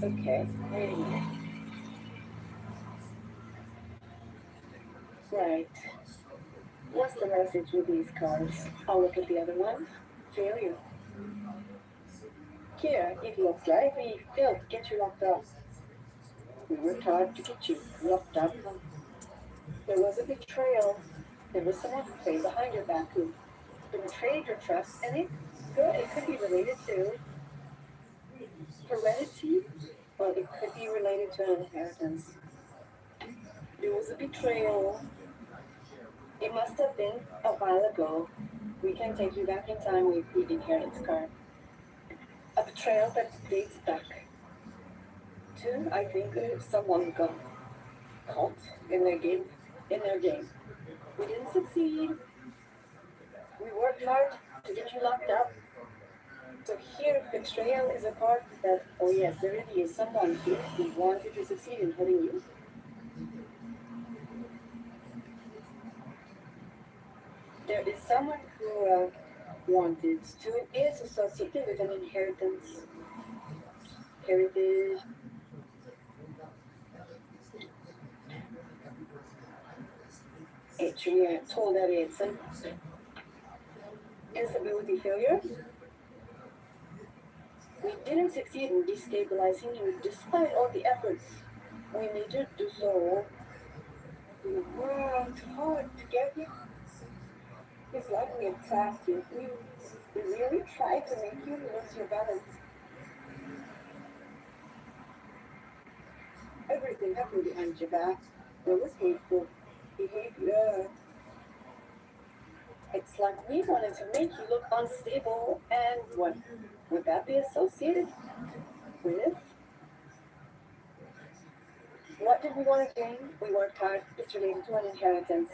Okay, wait a minute. Right. What's the message with these cards? I'll look at the other one. Failure. Here, it looks like we failed to get you locked up. We worked hard to get you locked up. There was a betrayal. There was someone who played behind your back who betrayed your trust, and it Good, it could be related to heredity, or it could be related to an inheritance. There was a betrayal. It must have been a while ago. We can take you back in time with the inheritance card. A betrayal that dates back to, I think, someone got caught in their game. We didn't succeed. We worked hard to get you locked up. So here, betrayal is a part that, oh yes, there really is someone here who wanted to succeed in hurting you. There is someone who wanted to, is associated with an inheritance, heritage. Actually, we are told that it's an instability failure. We didn't succeed in destabilizing you despite all the efforts we made to do so. We worked hard to get you. It's like we attacked you. We really tried to make you lose your balance. Everything happened behind your back. There was hateful behavior. It's like we wanted to make you look unstable, and what would that be associated with? What did we want to gain? We worked hard. It's related to an inheritance.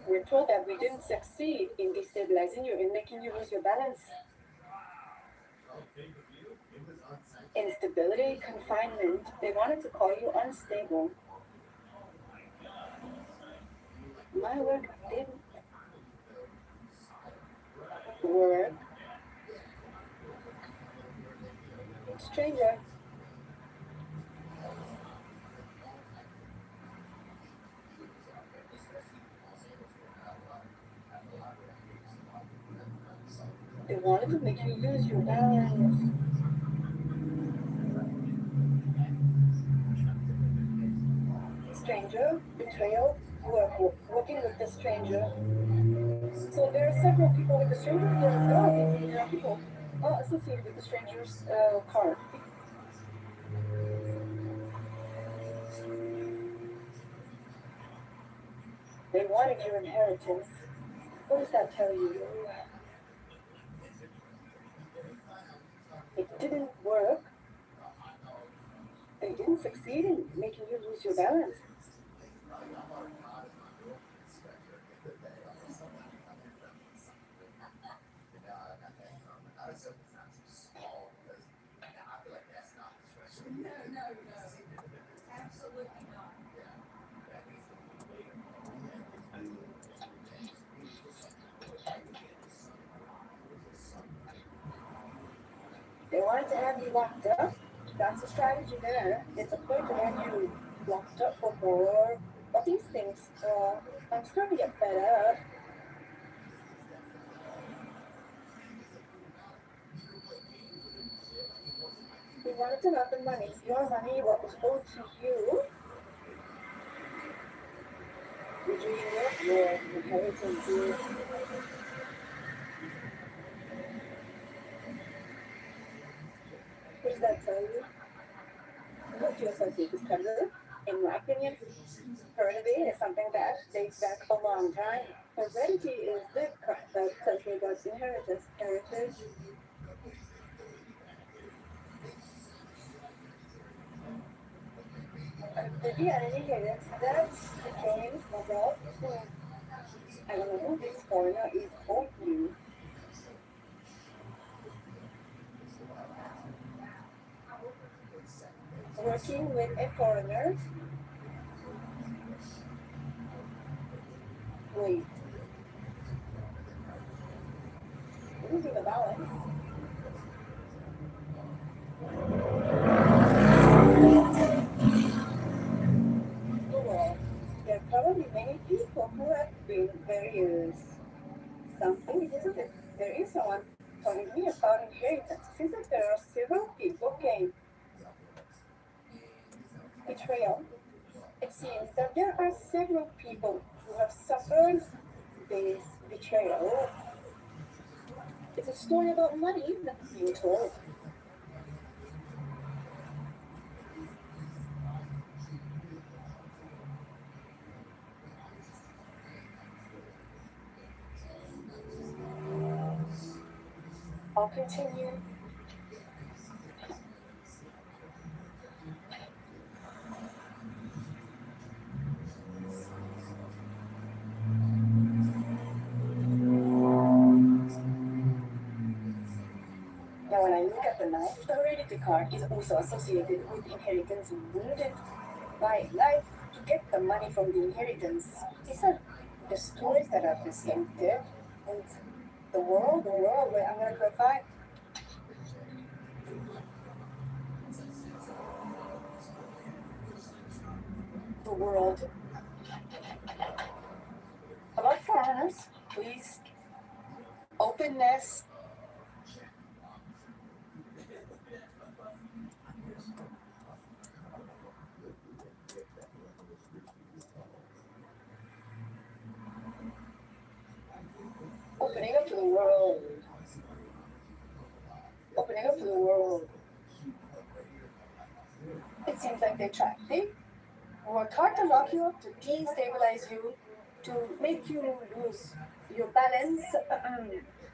We're told that we didn't succeed in destabilizing you, in making you lose your balance. Instability, confinement, they wanted to call you unstable. My work didn't work. Stranger. They wanted to make you lose your balance. Stranger, betrayal, working with the stranger. So there are several people with the stranger. There are people associated with the stranger's card. They wanted your inheritance. What does that tell you? It didn't work. They didn't succeed in making you lose your balance. They wanted to have you locked up. That's a strategy there. It's a point to have you locked up for more of these things. I'm starting to get fed up. We wanted to have the money, your money, what was owed to you. We're dreaming of your inheritance. What does that tell you? What do you associate this card with? In my opinion, heredity is something that dates back a long time. Heredity is the card that tells me about inheritance, heritage. Could be an inheritance that came from abroad. I don't know who this foreigner is owed you. Working with a foreigner. Wait. Losing the balance. Well, there are probably many people who have been various something, isn't it? There is someone telling me about inheritance. It seems like there are several people came. Betrayal. It seems that there are several people who have suffered this betrayal. It's a story about money that's being told. I'll continue. Now, when I look at the knife, the heredity card is also associated with inheritance wounded by life to get the money from the inheritance. These are the stories that are presented, and the world where I'm going to clarify. The world about foreigners, please. Openness. Opening up to the world. Opening up to the world. It seems like they tried. They worked hard to lock you up, to destabilize you, to make you lose your balance.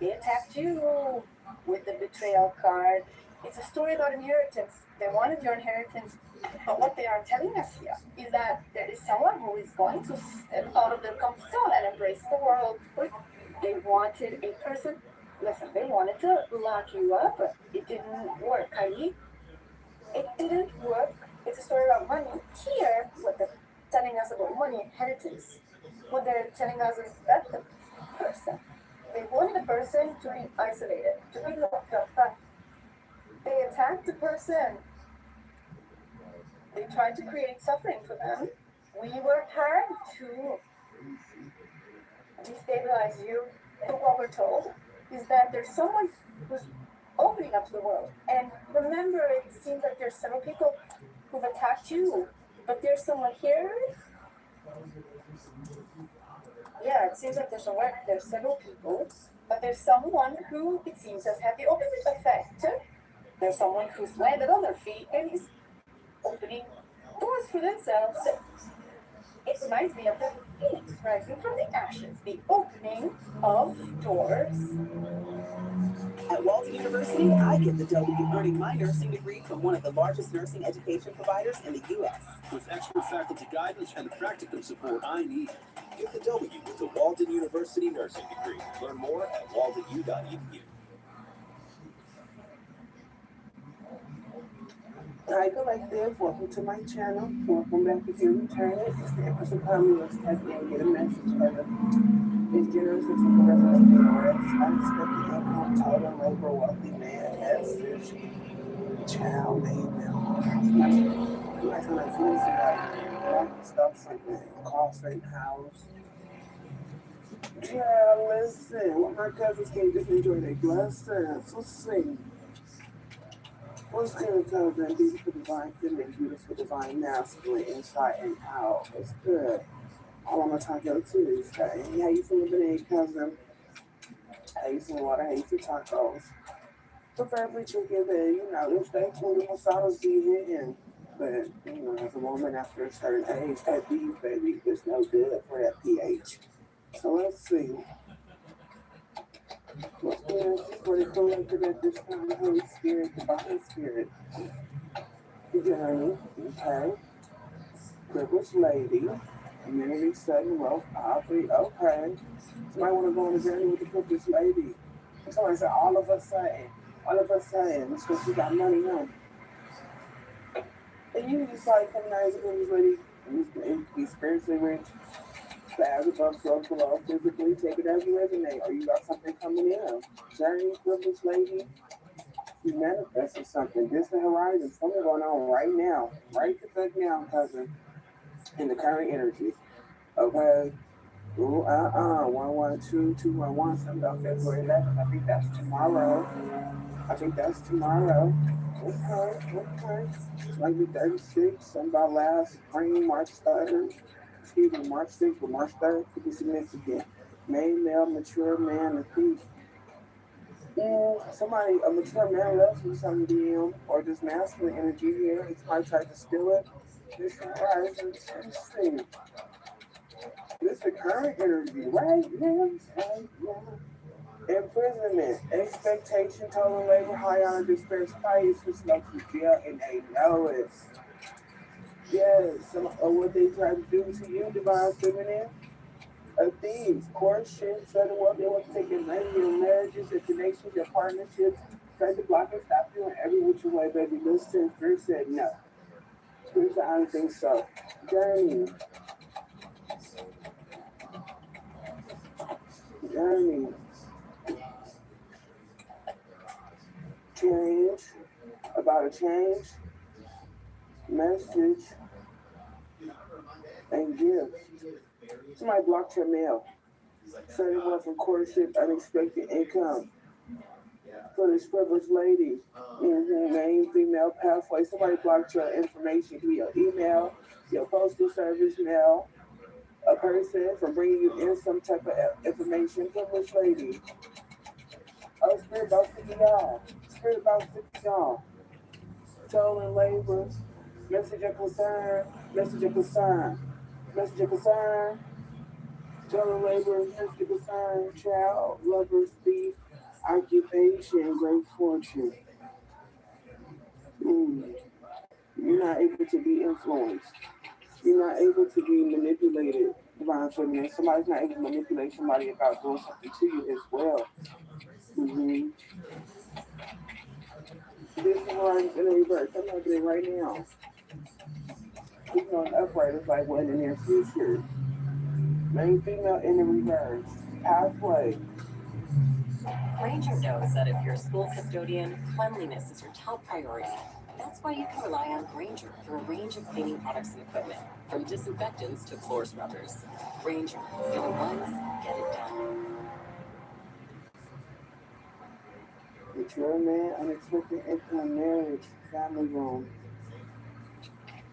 They attacked you with the betrayal card. It's a story about inheritance. They wanted your inheritance. But what they are telling us here is that there is someone who is going to step out of their comfort zone and embrace the world. They wanted a person. Listen, they wanted to lock you up. It didn't work, Kylie. It didn't work. It's a story about money. Here, what they're telling us about money inheritance, what they're telling us is that the person, they wanted the person to be isolated, to be locked up. But they attacked the person. They tried to create suffering for them. We worked hard to destabilize you. But what we're told is that there's someone who's opening up to the world. And remember, it seems like there's several people who've attacked you, but there's someone here. Yeah, it seems like there's several people, but there's someone who it seems has had the opposite effect. There's someone who's landed on their feet and is opening doors for themselves. It reminds me of the phoenix rising from the ashes, the opening of doors. At Walden University, I get the W earning my nursing degree from one of the largest nursing education providers in the U.S. With expert faculty guidance and the practicum support I need. Get the W with the Walden University nursing degree. Learn more at waldenu.edu. Hi Collective, welcome to my channel. Welcome back if you return it. It's the Empress of Comedy. Let's type in and get a message brother. It's generous and simple resonating words. Unexpected income, total labor, wealthy man, message, child, male. I'm not gonna feel like stuff something, call certain house. Yeah, listen, what my cousins can't just enjoy their blessings. Let's see. What's good, cousin? Beautiful divine feminine, beautiful divine masculine, inside and out. It's good. All on a Taco Tuesday. How you feeling today, cousin? How you feeling water? How you feel tacos? Preferably chicken, but if they food and masalas be hitting. But, as a woman after a certain age, that beef, baby, is no good for that pH. So let's see. What's good for the collective at this time? Holy Spirit, divine spirit. Journey, okay. Privileged lady. Community, sudden wealth, poverty, okay. Somebody want to go on a journey with the privileged lady. Somebody said, all of us saying, it's because you got money, huh? And you just like coming out as a privileged lady and be spiritually rich, fast above, so below, physically, take it as you resonate, or you got something coming in. Journey, privileged lady, you manifested something. This the horizon, something going on right now, right the fuck now, cousin, in the current energy. Okay. Ooh, 112, 211, something about February 11th. I think that's tomorrow. Okay. It's like be 36, something about last spring, March 3rd. Excuse me, March 6th or March 3rd could be significant. Male, mature man, and thief. Somebody, a mature man loves with some DM or just masculine energy here. It's my type to steal it. This rises. Let's see. This is the current energy right now. Right now. Imprisonment, expectation, total labor, high honor, despair, spice, for smoke to jail, and they know it. Yes, some of what they try to do to you, divine feminine. Thieves, courtship, sudden wealth, they want to take advantage of your marriages, your connections, your partnerships, try to block and stop you in every which way, baby. Listen, Spirit said no. Spirit said, I don't think so. Journey. Journey. Change. About a change. Message. And gift. Somebody blocked your mail. Sudden wealth from courtship, unexpected income. For this privileged lady, name, female, pathway. Somebody blocked your information. It could be your email, your postal service mail, a person from bringing you in some type of information. Privileged lady. Oh, Spirit about 50 y'all. Spirit about 50 y'all. Toll and labor. Message of concern. Message of concern. Message of concern. Toll and labor. Message of concern. Child, lovers, thief, occupation, great fortune. You're not able to be influenced. You're not able to be manipulated. Divine feminine. Somebody's not able to manipulate somebody about doing something to you as well. This is in the reverse. I'm happening right now. It's on upright. It's like what in the near future. Main female in the reverse. Pathway. Granger knows that if you're a school custodian, cleanliness is your top priority. That's why you can rely on Granger for a range of cleaning products and equipment, from disinfectants to floor scrubbers. Granger, for the ones who get it done. Mature man, unexpected income, marriage, family room.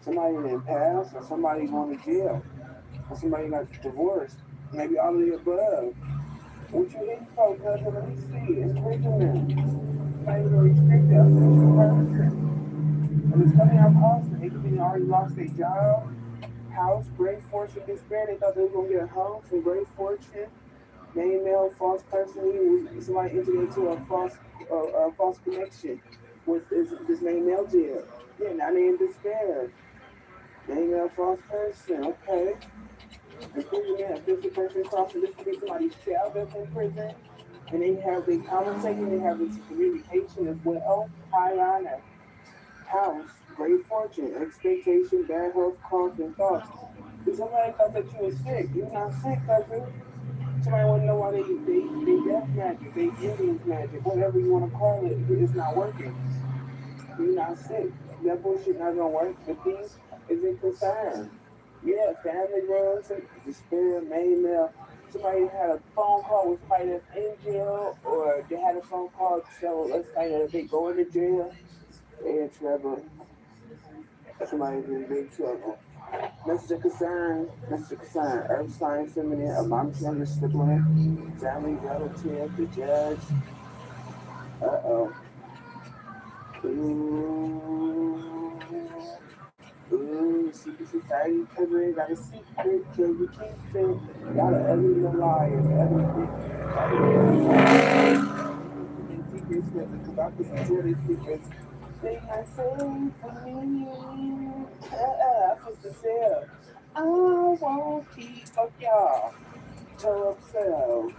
Somebody in past, or somebody going to jail, or somebody got divorced. Maybe all of the above. What you hitting for, cousin? Let me see. Imprisonment. Somebody really restricted, a special person. And it's coming out costly. They could be already lost their job, house, great fortune, despair. They thought they were going to get a home from great fortune. Main male, false person. Somebody entered into a false connection with this main male jail. Yeah, now they in despair. Main male, false person. Okay. Imprisonment, a 50 person crossing. This could be somebody's child that's in prison. And they have the conversation, they have this communication as well. High honor. House, great fortune, expectation, bad health, cough, and thoughts. If somebody thought that you were sick, you're not sick, cousin. Somebody want to know why they death magic, they Indians magic, whatever you want to call it, it's not working. You're not sick. That bullshit not gonna work. The peace is in concern. Yeah, family runs, despair, main mail. Somebody had a phone call with somebody that's in jail, or they had a phone call to tell us that they go into jail. They're in trouble. Somebody's in big trouble. Message of concern. Message of concern. Earth sign feminine. A mom's younger sibling. Family relative. The judge. Ooh, secret society covering. Got a secret. Can you keep it? Got an ugly little liar. Secrets. Because I can see these secrets. They not saying for me. I supposed to sell. I won't keep up y'all. Tell themselves.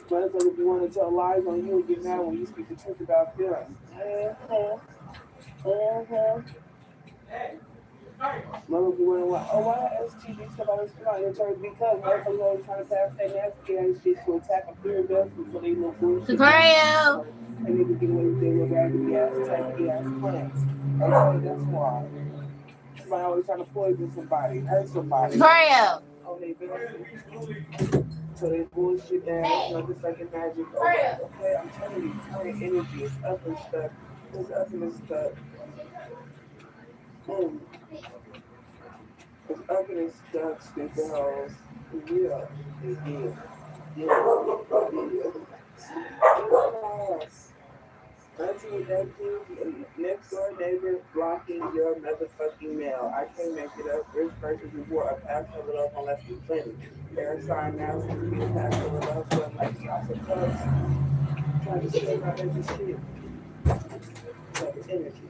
But it's like if you want to tell lies on you, get mad when you speak the truth about them. Mother be wondering why, why STD stuff always come out in your church? Because motherfuckers always trying to pass that nasty ass shit to attack a fear vessel so they look bullshit. Sicario! And they can get away with their little raggedy ass, tacky ass plans. Okay, that's why. Somebody always trying to poison somebody, hurt somebody. Sicario! Oh, they vessel. So they bullshit ass, just like in magic. Okay, I'm telling you, current energy is up and stuck. It's up and it's stuck. It's up and it's stuck, stupid hoes. Yeah. Auntie, nephew, next door neighbor blocking your motherfucking mail. I can't make it up. Rich purchase report a pack of love on left you plenty. Air sign now seems to be a pack of love, but like he also comes. Trying to steal my baby shit. Like energy.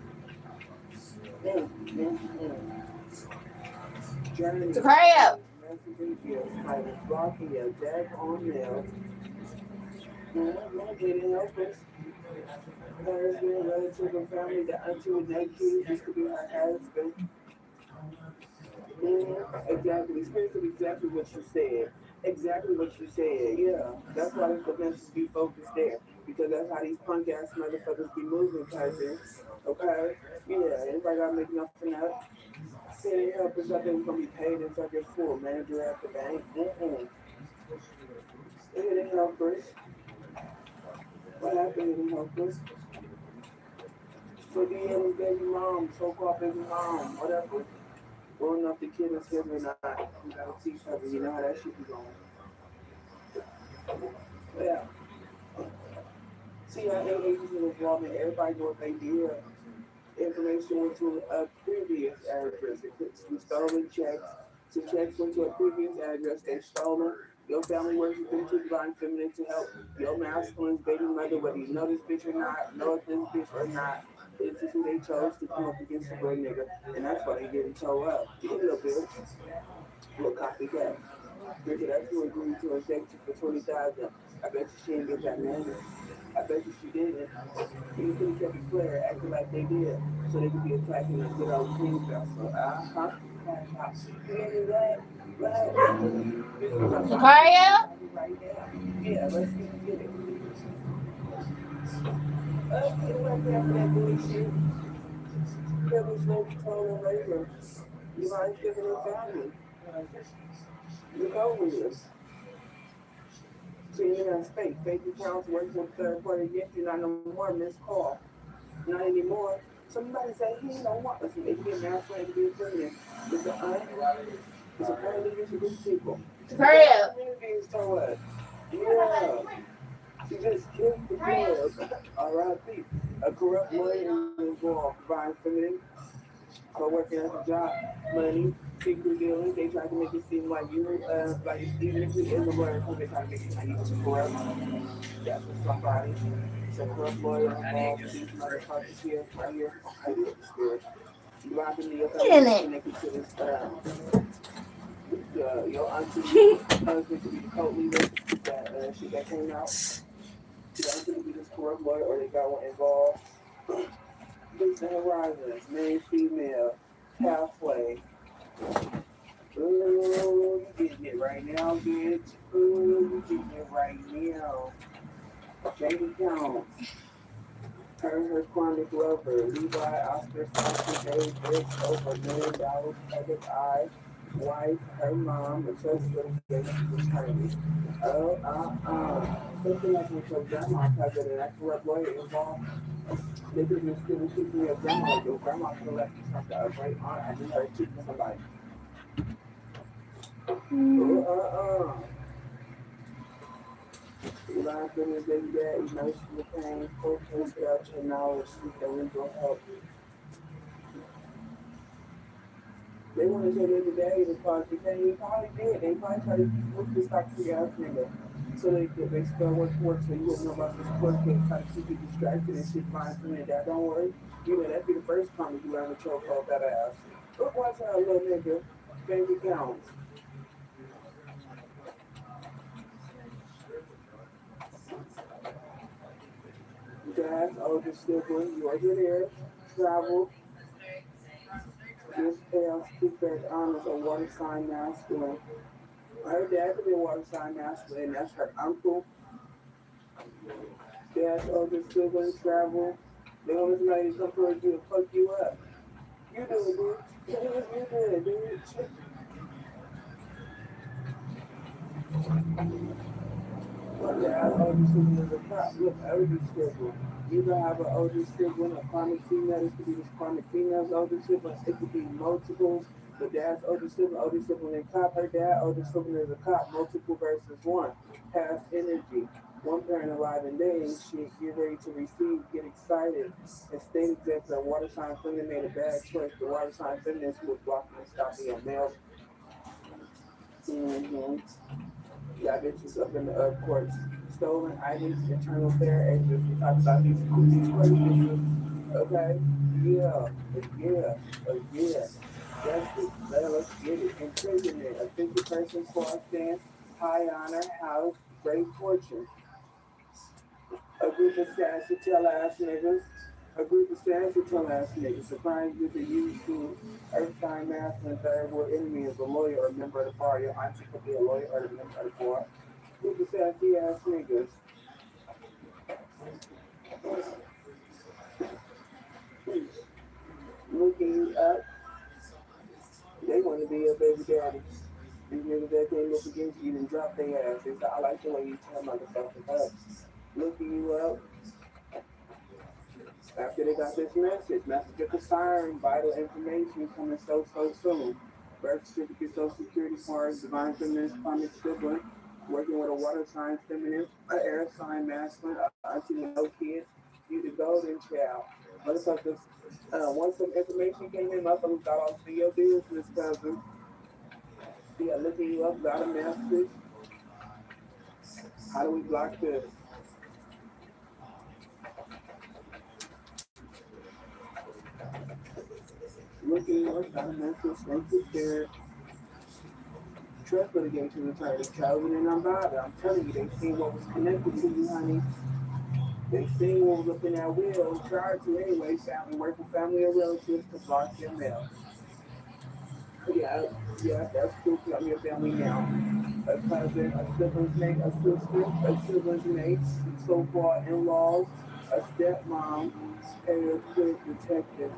Journey. So hurry up. Messaging gifts. Kind blocking your dead on mail. No, getting helpers. Husband, relative, and family, the auntie with nephew used to be her husband. Exactly. Experience of exactly what you said. Exactly what you said. Yeah. That's why the message be focused there. Because that's how these punk ass motherfuckers be moving, cousin. Okay? Yeah, anybody gotta make nothing up. Paying helpers, I think we're gonna be paid in fucking full. Manager at the bank. Hitting helpers. What happened to the helpers? So DM's baby mom, so-called baby mom, whatever. Well enough the kid is him or not. We gotta see each other. You know how that shit be going. Yeah. CIA agents were involved and everybody knew what they did. Information went to a previous address. They put some stolen checks. Some checks went to a previous address. They stole them. Your family works with them to divine feminine to help your masculine baby mother, whether you know this bitch or not, know if this bitch or not. This is who they chose to come up against the real nigga. And that's why they getting towed up. You little bitch. Little copycat. Bitch, that's who agreed to inject you for 20,000. I bet you she didn't get that money. I bet you she didn't. You could have kept it clear, acting like they did, so they could be attacking a good old king vessel. You hear me, right? Zakaria? Right now. Yeah, let's get it. Get right there for that bullshit. Privilege, no control, and labor. Divine feminine family. You know who it is. So you have fake. Fake accounts working with third party gift. You're not no more missed call. Not anymore. Somebody say he don't want us. It can be a masculine, it can be a feminine. It's a part of the group people. Hurry up. Communities tell what? Yeah. She just killed the club. R.I.P. A corrupt lawyer is involved. Provide feminine. Co-working at the job. Money. Secret dealings. They try to make it seem like you, like even if it is a lawyer, they try to make it seem like you was corrupt. That's for somebody. So corrupt lawyer involved. These motherfuckers here, right here. Okay, spirit. You have to be connected to this, your auntie husband to be the cult leader that shit that came out. The auntie to be this corrupt lawyer or they got one involved. This the horizons, man, female, halfway. Ooh, you getting it right now, bitch. Ooh, you getting it right now. Baby counts. Her chronic lover, Levi, Oscar, Sasha, Dave, Rich, over $1 million, public eye, wife, her mom, a trust litigation attorney. Something like with your grandma cousin and that corrupt lawyer involved. They could have still keeping your grandma. Your grandma could have left you something, a great aunt. I just heard cheating somebody. Laughing is baby dad, emotional pain, focus, structure, knowledge, seek the legal help. They want to say the other day the party, they probably did. They probably tried to look this toxic ass nigga. So they spell work, so you wouldn't know about this court case, try to keep you distracted and shit fine from your dad. Don't worry. You know, that'd be the first time you learn the choke off that ass. Look, watch out, little nigga. Baby counts. Dad's older sibling, yours are there, travel, give chaos, keep back honors, a water sign masculine. Her dad could be a water sign masculine, that's her uncle. Dad's older sibling, travel. They want somebody to come towards you and fuck you up. You do it, dude. You do it, dude. My dad's older sibling is a cop. Look, older sibling. You can have an older sibling, a chronic female. This could be this chronic female's older sibling. It could be multiples. The dad's older sibling, and cop. Her dad, older sibling is a cop. Multiple versus one. Past energy. One parent alive and dead ain't shit. Get ready to receive, get excited. And state executive water sign feminine made a bad choice. The water sign feminist was blocking and stopping a male. Yeah, bitches up in the courts. Stolen items, internal fair exits. We talked about these crazy. Okay? Yeah. Justice. Let's get it. Imprisonment. A 50-person cross stand. High honor. House. Great fortune. A group of sassy tell ass niggas. Surprised with the used to earth sign masculine third world enemy is a lawyer or a member of the bar. Your auntie could be a lawyer or a member of the bar. Group of sassy ass niggas. Looking up, they want to be a baby daddy. These niggas that came up against you and dropped their ass. They said, I like the way you tell motherfuckers up. Looking you up. After they got this message at the siren, vital information coming so soon. Birth certificate, social security cards, divine feminist, promise sibling, working with a water sign feminine, an air sign masculine, auntie with no kids, you the golden child. Motherfuckers, once some information came in, motherfuckers got off to your business, cousin. Yeah, looking you up, got a message. How do we block this? Looking you up, got a message, thank you, scared. Trust litigation attorney, Calvin and Umbada. I'm telling you, they seen what was connected to you, honey. They seen what was up in that will, tried to anyway, family, working family or relatives to block your mail. Yeah, that's cool, I'm your family now. A cousin, a sibling's mate, a sister, a sibling's mate, so-called in-laws, a stepmom, a quick detective,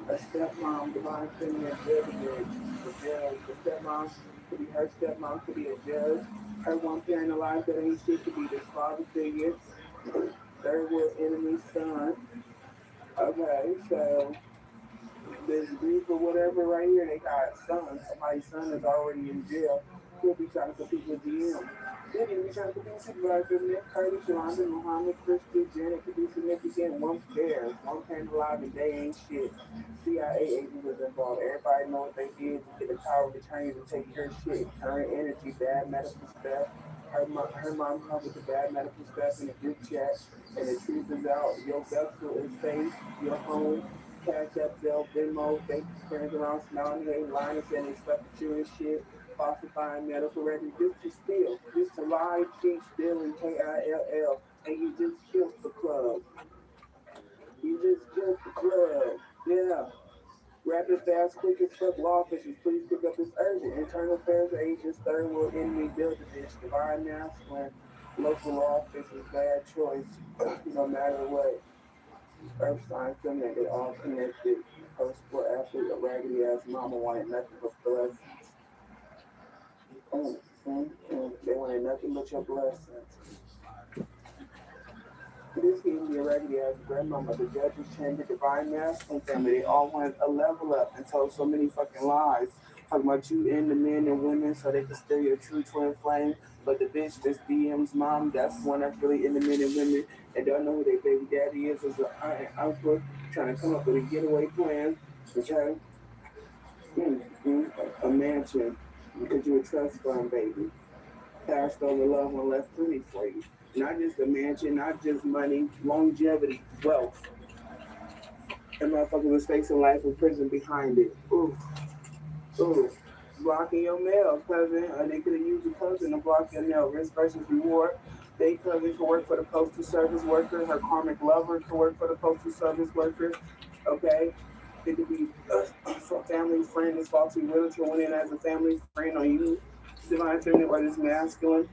a stepmom, divine feminine, the judge, the stepmom could be her stepmom, could be a judge, her one parent alive that ain't shit could be this father figure, third world enemy son. Okay, so this group or whatever right here, they got a son. Somebody's son is already in jail. He'll be trying to compete with DM. They'll be trying to compete with supervisor, Nick, Curtis, Yolanda, Muhammad, Christy, Janet could be significant. One fair, one parent alive and they ain't shit. CIA agent was involved. Everybody know what they did to get the power of attorney to take your shit. Current energy, bad medical stuff. Her mom covered the bad medical stuff in a group chat, and the truth is out. Your vessel is safe. Your home. Cash App, Zelle, Venmo, bank friends around smiling, they lying and saying they slept with you and shit, falsifying medical records, just to lie, cheat, steal, and KILL, and you just killed the club. Yeah. Rapid, fast, quick as fuck law officials, please pick up this urgent. Internal affairs agents, third world enemy, build a bitch, divine masculine, local law officials, bad choice, no matter what. Earth sign feminine, they all connected. Post sport athlete, a raggedy ass mama wanted nothing but blessings. They wanted nothing but your blessings. This gave me a raggedy ass grandmama, the judge's chamber, divine masculine family. They all wanted a level up and told so many fucking lies. Talking about you and the men and women so they can steal your true twin flame. But the bitch just DM's mom, that's the one that's really in the men and women and don't know who their baby daddy is as an aunt and uncle trying to come up with a getaway plan. Okay? A mansion because you're a trust fund baby. Passed over love one left plenty for you. Not just a mansion, not just money, longevity, wealth. And motherfucker was facing life in prison behind it. Ooh. Blocking your mail, cousin. They could have used a cousin to block your mail. Risk versus reward. They cousin could work for the postal service worker. Her karmic lover could work for the postal service worker. Okay? It could be a family friend, this faulty realtor went in as a family friend on you. Divine feminine or this masculine.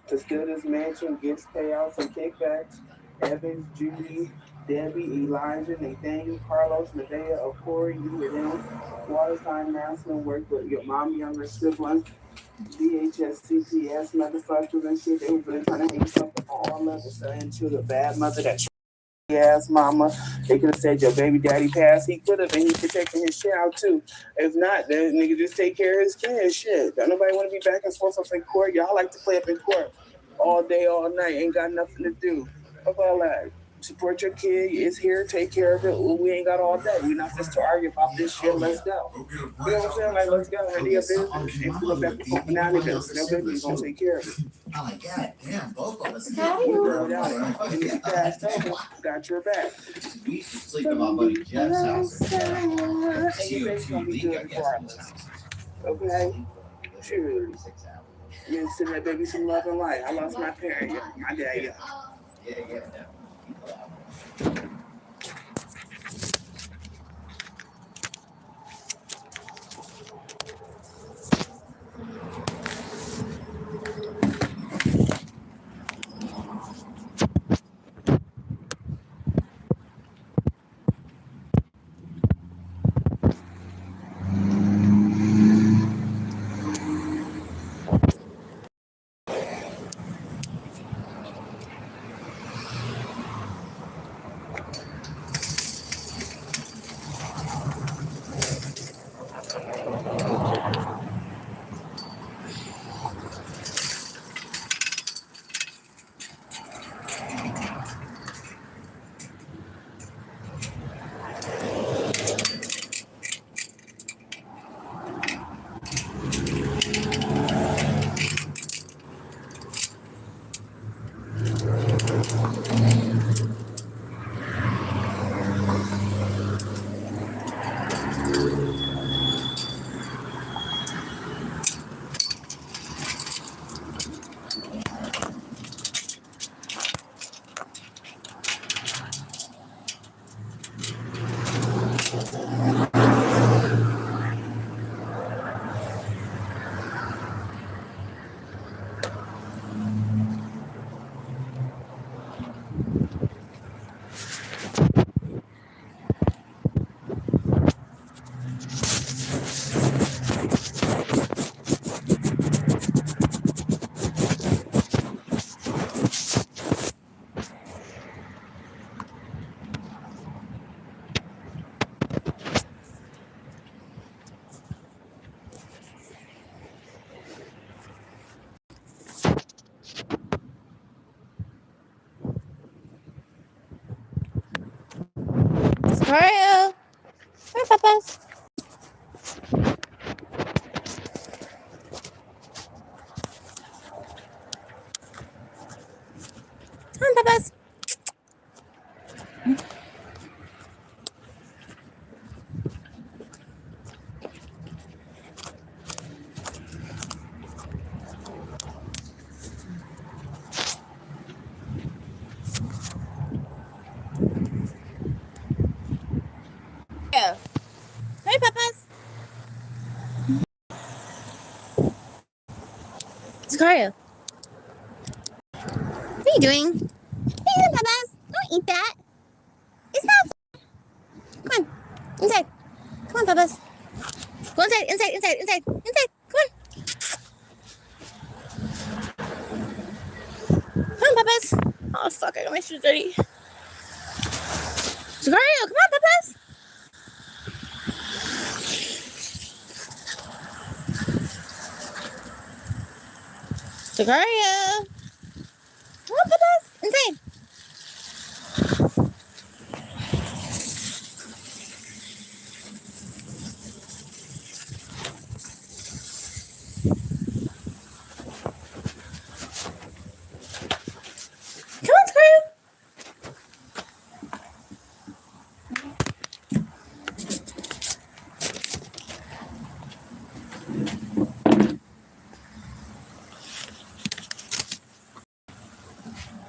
To steal this mansion, gifts, payouts, and kickbacks. Evans, Judy, Debbie, Elijah, Nathaniel, Carlos, Medea, Corey, you and them. Water sign masculine work with your mom, younger sibling. DHS, CPS, motherfuckers and shit. They were really trying to hate something on all levels. Saying to the bad mother that ass mama. They could have said your baby daddy passed. He could have, and he protecting his shit out too. If not, then nigga just take care of his kids. Shit. Don't nobody want to be back and forth up in court. Y'all like to play up in court. all day, all night, ain't got nothing to do. Fuck all that. Support your kid. It's here. Take care of it. We ain't got all day. We not just to argue about this shit. Let's go. You know what I'm saying? Like, let's go. Handle your business. If you look back and forth shenanigans, no baby, you gonna take care of it. I'm like, God damn, both of us. And if you passed over, got your back. We used to sleep at my buddy Jeff's house. And your baby's gonna be good regardless. Okay? Sure. You send that baby some love and light. I lost my parent. My dad, yeah. Yeah. Squirrel. Hi, Papas. Come on, Papas. Yeah. Hi, Papas. Scario. What are you doing? Hey, Papas. Don't eat that. It's not. Come on. Inside. Come on, Papas. Go inside. Come on. Come on, Papas. Oh, fuck. I got my shoes dirty. Scario, come on, Papas. Sagaria! Come on, Papas! Inside!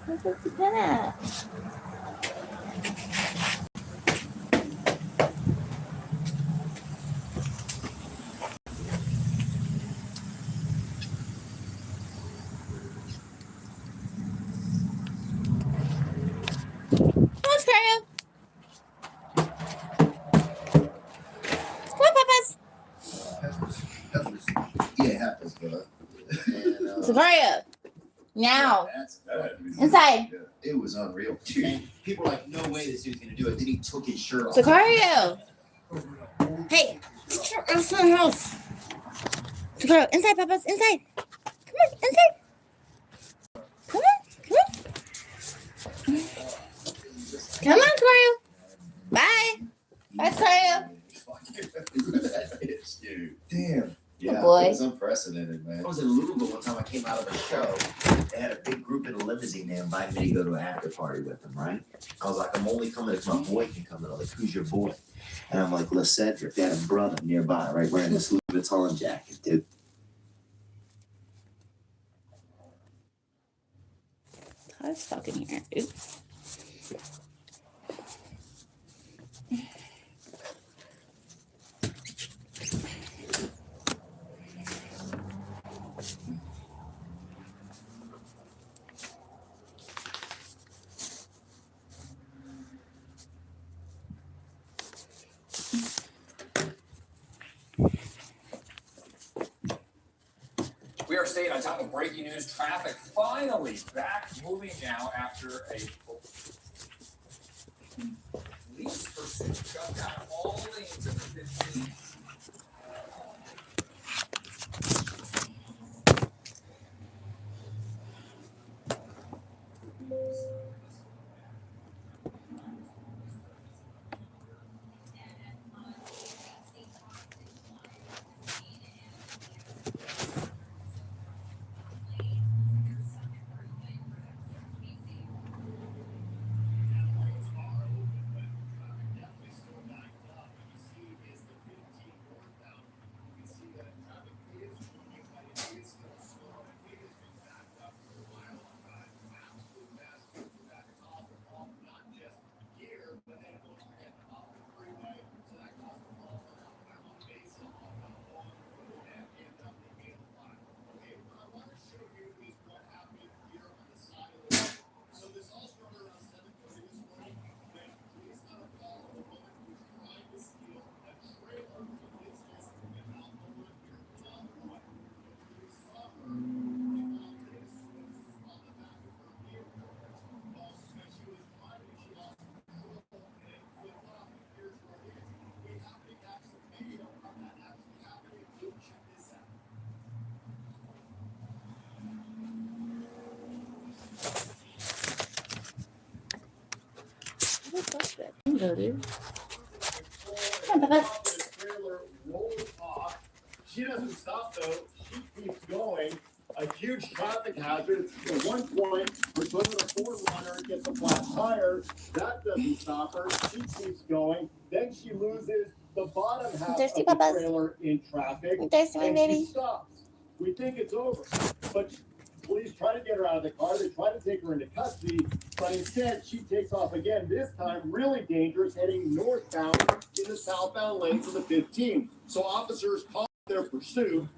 Come on, Sagaria! What's that? Come on, Sagaria! Come on, Papas! Heifers. Yeah, heifers, but. Sagaria! Now! Inside! It was unreal. Dude, people were like, no way this dude's gonna do it. Then he took his shirt off. Sagaria! Hey! Get your ass in the house! Sagaria, inside, Papas! Inside! Come on, inside! Come on, Squirrel. Bye. Bye, Squirrel. It's dude. Damn. Yeah, boy. It was unprecedented, man. I was in Louisville one time. I came out of a show. They had a big group in a limousine. They invited me to go to an after party with them, right? I was like, I'm only coming if my boy can come in. I'm like, who's your boy? And I'm like, LeCedric. They had a brother nearby, right, wearing this Louis Vuitton jacket, dude. Todd's fucking here, dude. We are staying on top of breaking news. Traffic finally back moving now after a police pursuit shut down all lanes of the 15. Go, dude. Come on, Papa. She doesn't stop though. She keeps going. A huge traffic hazard. At one point, we're going to the Forerunner, gets a flat tire. That doesn't stop her. She keeps going. Then she loses the bottom half of the trailer in traffic. And she stops. We think it's over. But police try to get her out of the car. They try to take her into custody. But instead, she takes off again. This time, really dangerous, heading northbound in the southbound lanes of the 15. So officers call their pursuit.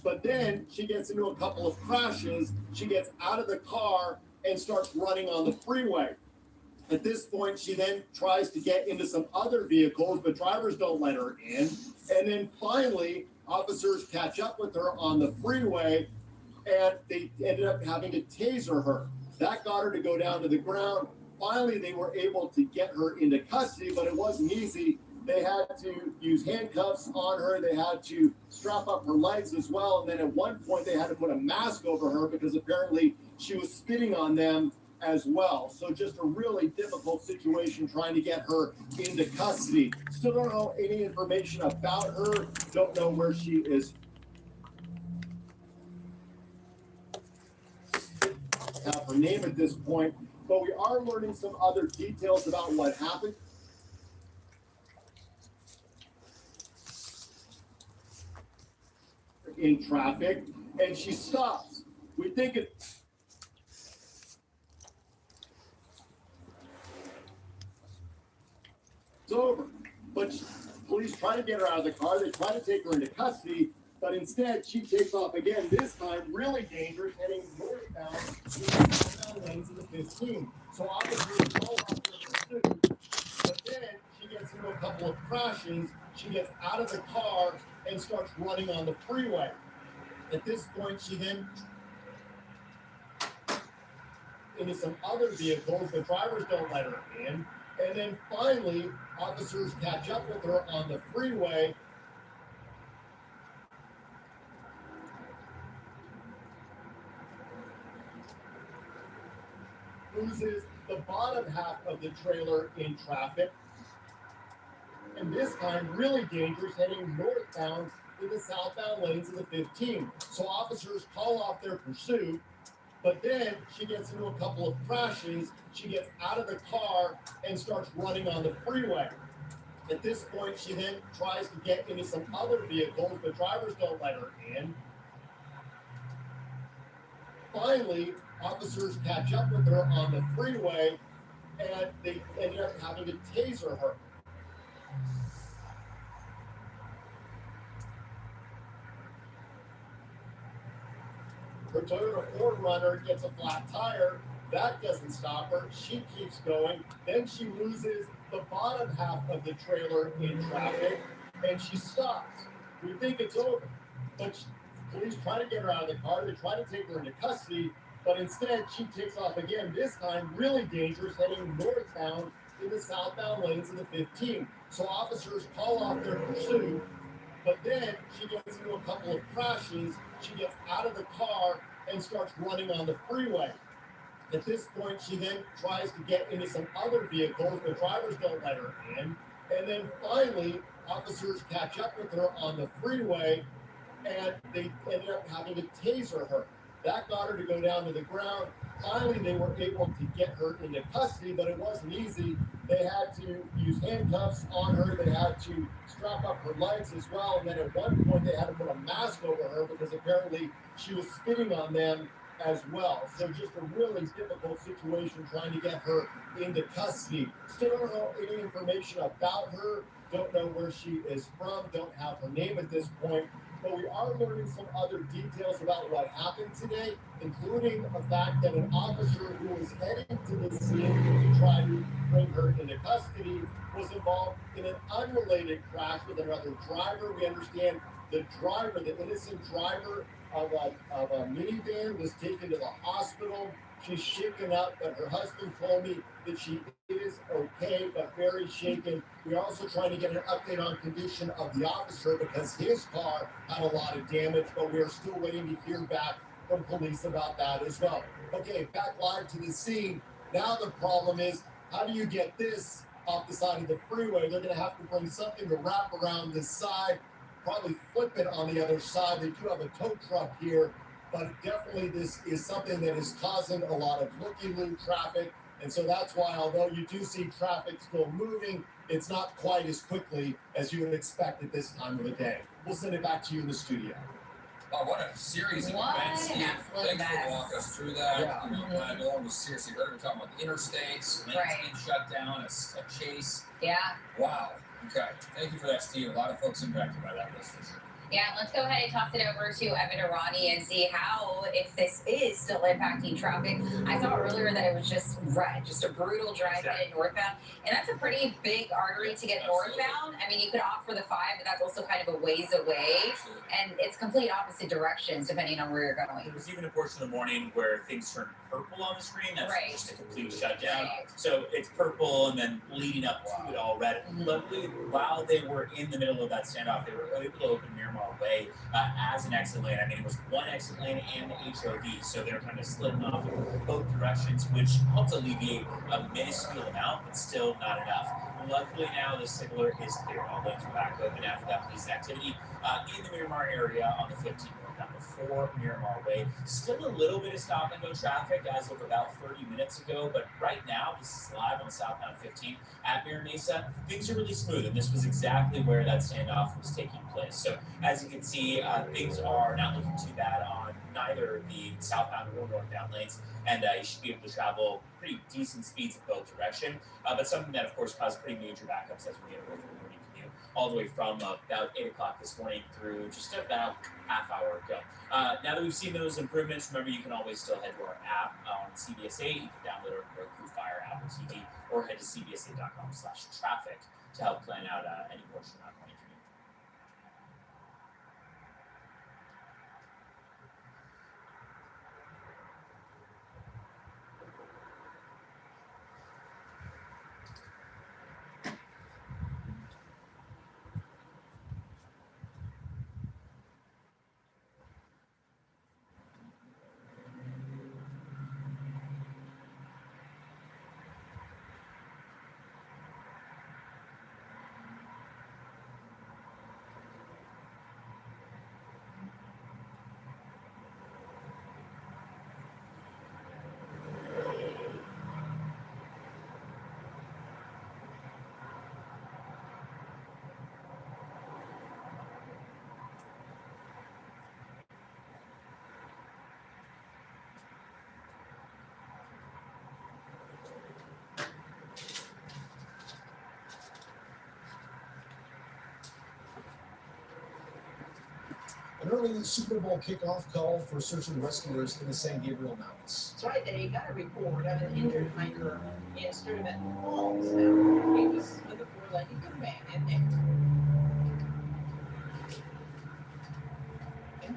But then she gets into a couple of crashes. She gets out of the car and starts running on the freeway. At this point, she then tries to get into some other vehicles, but drivers don't let her in. And then finally, officers catch up with her on the freeway, and they ended up having to taser her. That got her to go down to the ground. Finally, they were able to get her into custody, but it wasn't easy. They had to use handcuffs on her. They had to strap up her legs as well. And then at one point, they had to put a mask over her because apparently she was spitting on them as well. So just a really difficult situation trying to get her into custody. Still don't know any information about her. Don't know where she is. Have her name at this point, but we are learning some other details about what happened. In traffic, and she stops. We think it's over, but police try to get her out of the car. They try to take her into custody, but instead she takes off again. This time, really dangerous, heading northbound in the southbound lanes of the 15. So obviously, call off their pursuit, but then she gets into a couple of crashes. She gets out of the car and starts running on the freeway. At this point, she then into some other vehicles. The drivers don't let her in. And then finally, officers catch up with her on the freeway. loses the bottom half of the trailer in traffic. And this time, really dangerous, heading northbound in the southbound lanes of the 15. So officers call off their pursuit, but then she gets into a couple of crashes. She gets out of the car and starts running on the freeway. At this point, she then tries to get into some other vehicles, but drivers don't let her in. Finally, officers catch up with her on the freeway, and they end up having to taser her. Her Toyota 4Runner gets a flat tire. That doesn't stop her. She keeps going. Then she loses the bottom half of the trailer in traffic, and she stops. We think it's over, but police try to get her out of the car. They try to take her into custody, but instead she takes off again, this time really dangerous, heading northbound in the southbound lanes of the 15. So officers call off their pursuit, but then she gets into a couple of crashes. She gets out of the car and starts running on the freeway. At this point, she then tries to get into some other vehicles. The drivers don't let her in. And then finally, officers catch up with her on the freeway, and they ended up having to taser her. That got her to go down to the ground. Finally, they were able to get her into custody, but it wasn't easy. They had to use handcuffs on her. They had to strap up her legs as well. And then at one point, they had to put a mask over her because apparently she was spitting on them as well. So just a really difficult situation trying to get her into custody. Still don't know any information about her. Don't know where she is from. Don't have her name at this point. But we are learning some other details about what happened today, including the fact that an officer who was heading to the scene to try to bring her into custody was involved in an unrelated crash with another driver. We understand the driver, the innocent driver of a minivan, was taken to the hospital. She's shaken up, but her husband told me that she is okay, but very shaken. We're also trying to get an update on condition of the officer because his car had a lot of damage, but we're still waiting to hear back from police about that as well. Okay, back live to the scene. Now the problem is, how do you get this off the side of the freeway? They're going to have to bring something to wrap around this side, probably flip it on the other side. They do have a tow truck here, but definitely this is something that is causing a lot of looky-loo traffic. And so that's why, although you do see traffic still moving, it's not quite as quickly as you would expect at this time of the day. We'll send it back to you in the studio. Oh, what a series of events, Steve. Thanks for walking us through that. Yeah. You know, no one was seriously hurt. We're talking about the interstates, lanes being shut down, a chase. Yeah. Wow. Okay. Thank you for that, Steve. A lot of folks impacted by that list for sure. Yeah, let's go ahead and toss it over to Evan Irani and see how, if this is still impacting traffic. I saw earlier that it was just red, just a brutal drive headed northbound. And that's a pretty big artery to get northbound. I mean, you could opt for the 5, but that's also kind of a ways away. And it's complete opposite directions depending on where you're going. There was even a portion of the morning where things turned purple on the screen. That's just a complete shutdown. So it's purple and then leading up to it all red. Luckily, while they were in the middle of that standoff, they were able to open Miramar Way as an exit lane. I mean, it was one exit lane and the HOV, so they're kind of splitting off in both directions, which helped alleviate a minuscule amount, but still not enough. Luckily now the signaler is clear. All lanes are back open after that police activity in the Miramar area on the 15th. Before Miramar Way. Still a little bit of stop and go traffic as of about 30 minutes ago, but right now, this is live on southbound 15 at Mira Mesa. Things are really smooth, and this was exactly where that standoff was taking place. So as you can see, things are not looking too bad on neither the southbound or northbound lanes, and you should be able to travel pretty decent speeds in both directions, but something that, of course, caused pretty major backups as we get over the morning commute, all the way from about 8 o'clock this morning through just about half hour ago. Now that we've seen those improvements, remember you can always still head to our app on CBS 8. You can download our Roku Fire Apple TV or head to cbsa.com/traffic to help plan out any portion of that morning commute. An early Super Bowl kickoff call for search and rescuers in the San Gabriel Mountains. That's right, they got a report of an injured hiker in Sturdivant Falls. Now, he was with a four-legged companion named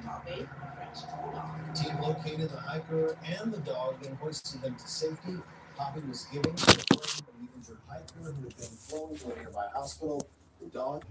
Poppy, a French bulldog. Team located the hiker and the dog and hoisted them to safety. Poppy was given to the friend of the injured hiker who had been flown to a nearby hospital. The dog